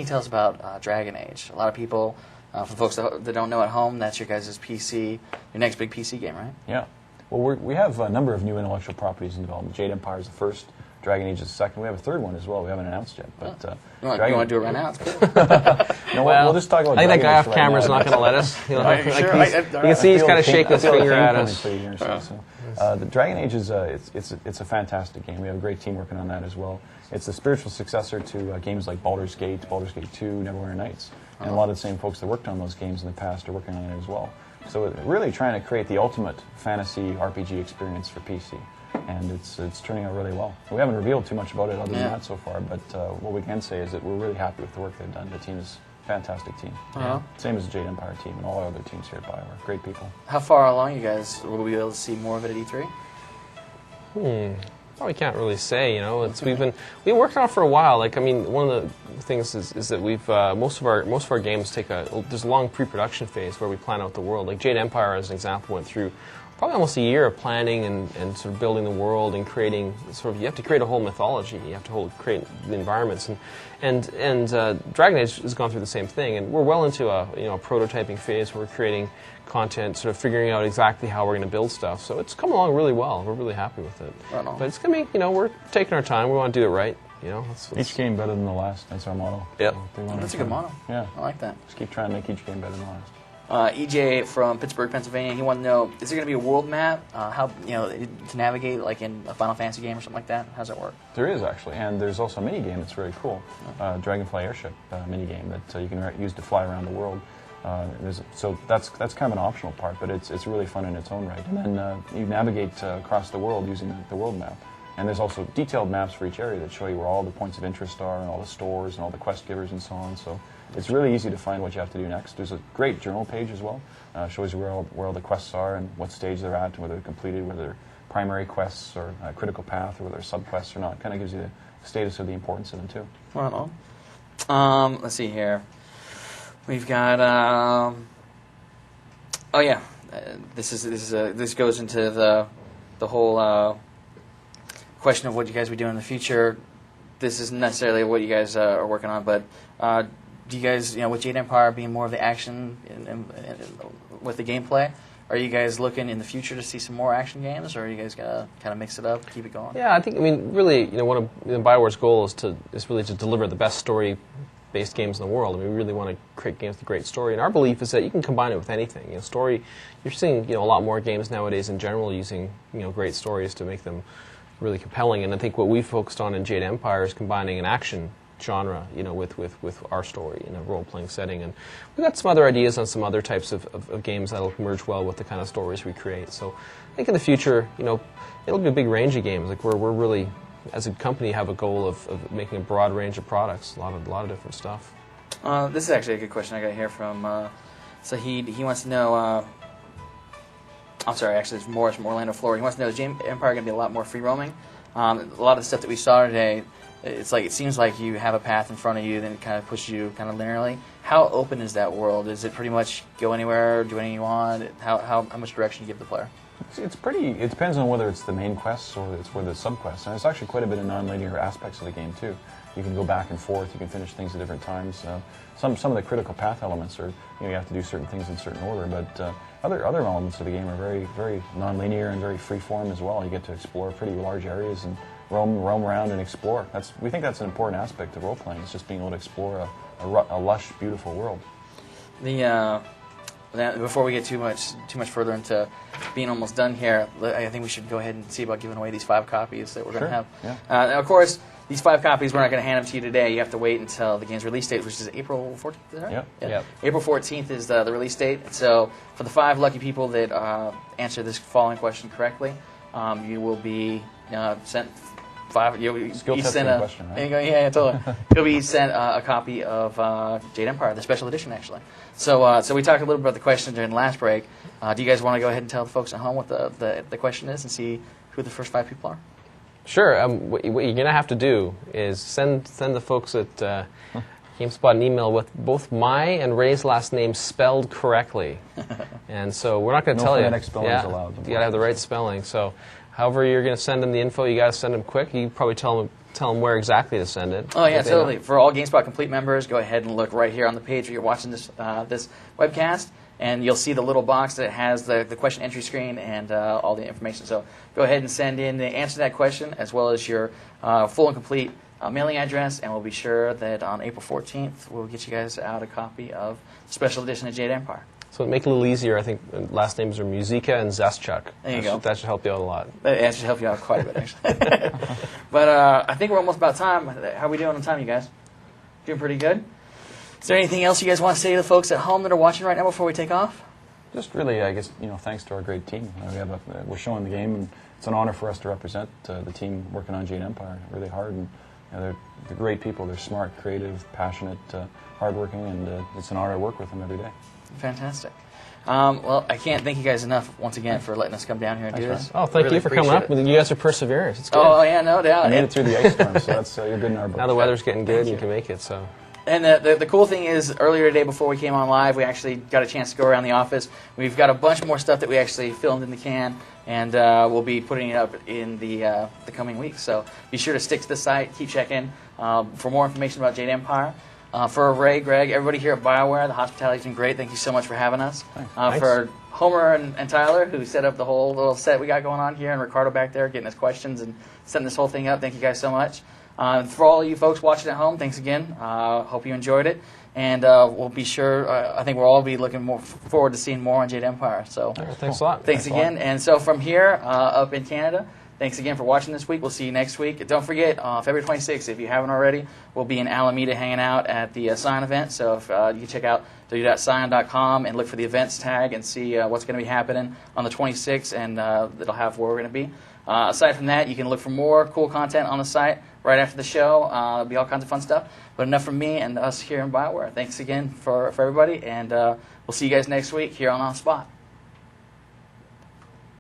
you tell us about Dragon Age? A lot of people, for folks that don't know at home, that's your guys' PC, your next big PC game, right? Yeah. Well, we have a number of new intellectual properties in development. Jade Empire is the first. Dragon Age is the second. We have a third one as well. We haven't announced yet. But you want to do it right now? It's cool. We'll just talk about. I think that guy off right camera is now. not going to let us. You know, you can see he's kind of shaking his finger at us. The Dragon Age is it's a fantastic game. We have a great team working on that as well. It's the spiritual successor to games like Baldur's Gate 2, Neverwinter Nights, and a lot of the same folks that worked on those games in the past are working on it as well. So really trying to create the ultimate fantasy RPG experience for PC. And it's turning out really well. We haven't revealed too much about it other than that so far, but what we can say is that we're really happy with the work they've done. The team is a fantastic team. Same as the Jade Empire team and all our other teams here at BioWare. Great people. How far along you guys will we be able to see more of it at E3? Well, we can't really say. You know, we've been working on it for a while. Like, I mean, one of the things is that we've most of our games there's a long pre-production phase where we plan out the world. Like Jade Empire, as an example, went through probably almost a year of planning and sort of building the world and creating you have to create a whole mythology. You have to create the environments and Dragon Age has gone through the same thing, and we're well into a prototyping phase where we're creating content, sort of figuring out exactly how we're going to build stuff. So it's come along really well. We're really happy with it. Right on. But it's going to be, we're taking our time. We want to do it right. Each game better than the last. That's our motto. Yep. That's a good motto. Yeah. I like that. Just keep trying to make each game better than the last. EJ from Pittsburgh, Pennsylvania, he wanted to know, is there going to be a world map, how to navigate like in a Final Fantasy game or something like that? How does that work? There is, actually, and there's also a mini game that's very cool, Dragonfly Airship mini game that you can use to fly around the world. So that's kind of an optional part, but it's really fun in its own right. And then you navigate across the world using the world map. And there's also detailed maps for each area that show you where all the points of interest are and all the stores and all the quest givers and so on. So it's really easy to find what you have to do next. There's a great journal page as well. Shows you where all the quests are and what stage they're at, whether they're completed, whether they're primary quests or critical path, or whether they're sub-quests or not. Kind of gives you the status of the importance of them, too. Right on. Let's see here. We've got... this goes into the whole question of what you guys will be doing in the future. This isn't necessarily what you guys are working on, but do you guys, with Jade Empire being more of the action with the gameplay, are you guys looking in the future to see some more action games, or are you guys gonna kind of mix it up, keep it going? Yeah, I think, really, one of BioWare's goal is really to deliver the best story-based games in the world. We really want to create games with a great story, and our belief is that you can combine it with anything. Story, you're seeing a lot more games nowadays in general using great stories to make them really compelling, and I think what we focused on in Jade Empire is combining an action genre, with our story in a role-playing setting, and we've got some other ideas on some other types of games that'll merge well with the kind of stories we create. So I think in the future, it'll be a big range of games. Like we're really, as a company, have a goal of making a broad range of products, a lot of different stuff. This is actually a good question I got here from Sahid. He wants to know. I'm sorry, actually, it's Morris from Orlando, Florida. He wants to know, is Jade Empire going to be a lot more free roaming? A lot of the stuff that we saw today, it seems like you have a path in front of you, then it kind of pushes you kind of linearly. How open is that world? Is it pretty much go anywhere, do anything you want? How much direction do you give the player? It depends on whether it's the main quests or it's where the sub-quests. And there's actually quite a bit of non-linear aspects of the game, too. You can go back and forth, you can finish things at different times. Some of the critical path elements are, you have to do certain things in certain order, but other elements of the game are very, very non-linear and very free-form as well. You get to explore pretty large areas and roam around and explore. We think that's an important aspect of role-playing. It's just being able to explore a lush, beautiful world. Before we get too much further into being almost done here, I think we should go ahead and see about giving away these 5 copies that we're going to have. Yeah. And of course, these 5 copies, we're not going to hand them to you today. You have to wait until the game's release date, which is April 14th, is that right? Yep. April 14th is the release date. So for the 5 lucky people that answer this following question correctly, you will be sent 5. You'll be sent a question, right? Yeah, totally. You'll be sent a copy of Jade Empire, the special edition, actually. So we talked a little bit about the question during the last break. Do you guys want to go ahead and tell the folks at home what the question is and see who the first 5 people are? Sure. What you're going to have to do is send the folks at GameSpot an email with both my and Ray's last name spelled correctly. And so we're not going to No tell you. phonetic spelling is allowed. You got to have the right spelling. So however you're going to send them the info, you got to send them quick. You probably tell them where exactly to send it. Oh yeah, totally. For all GameSpot Complete members, go ahead and look right here on the page where you're watching this this webcast, and you'll see the little box that has the question entry screen and all the information. So go ahead and send in the answer to that question as well as your full and complete mailing address, and we'll be sure that on April 14th we'll get you guys out a copy of the special edition of Jade Empire. So to make it a little easier, I think last names are Muzyka and Zeschuk. There you go. That should help you out a lot. That should help you out quite a bit, actually. But I think we're almost about time. How are we doing on time, you guys? Doing pretty good? Is there anything else you guys want to say to the folks at home that are watching right now before we take off? Just really, I guess, thanks to our great team. We're showing the game, and it's an honor for us to represent the team working on Jade Empire really hard. And they're great people. They're smart, creative, passionate, hardworking, and it's an honor to work with them every day. Fantastic. Well, I can't thank you guys enough once again for letting us come down here and do this. Oh, thank you for coming up. You guys are perseverers. It's good. Oh, yeah, no doubt. I made it through the ice storm, so that's you're good in our book. Now the weather's getting good, you can make it. So. And the cool thing is, earlier today before we came on live, we actually got a chance to go around the office. We've got a bunch more stuff that we actually filmed in the can, and we'll be putting it up in the coming weeks. So be sure to stick to the site, keep checking for more information about Jade Empire. For Ray, Greg, everybody here at BioWare, the hospitality's been great. Thank you so much for having us. Thanks. For Homer and Tyler, who set up the whole little set we got going on here, and Ricardo back there getting us questions and setting this whole thing up, thank you guys so much. For all you folks watching at home, thanks again. Hope you enjoyed it. And we'll be sure, I think we'll all be looking forward to seeing more on Jade Empire. So thanks a lot. Thanks again. And so from here, up in Canada, thanks again for watching this week. We'll see you next week. Don't forget, February 26th, if you haven't already, we'll be in Alameda hanging out at the Scion event. So if you can check out www.scion.com and look for the events tag and see what's going to be happening on the 26th, and it'll have where we're going to be. Aside from that, you can look for more cool content on the site right after the show. There'll be all kinds of fun stuff. But enough from me and us here in BioWare. Thanks again for everybody, and we'll see you guys next week here on Spot.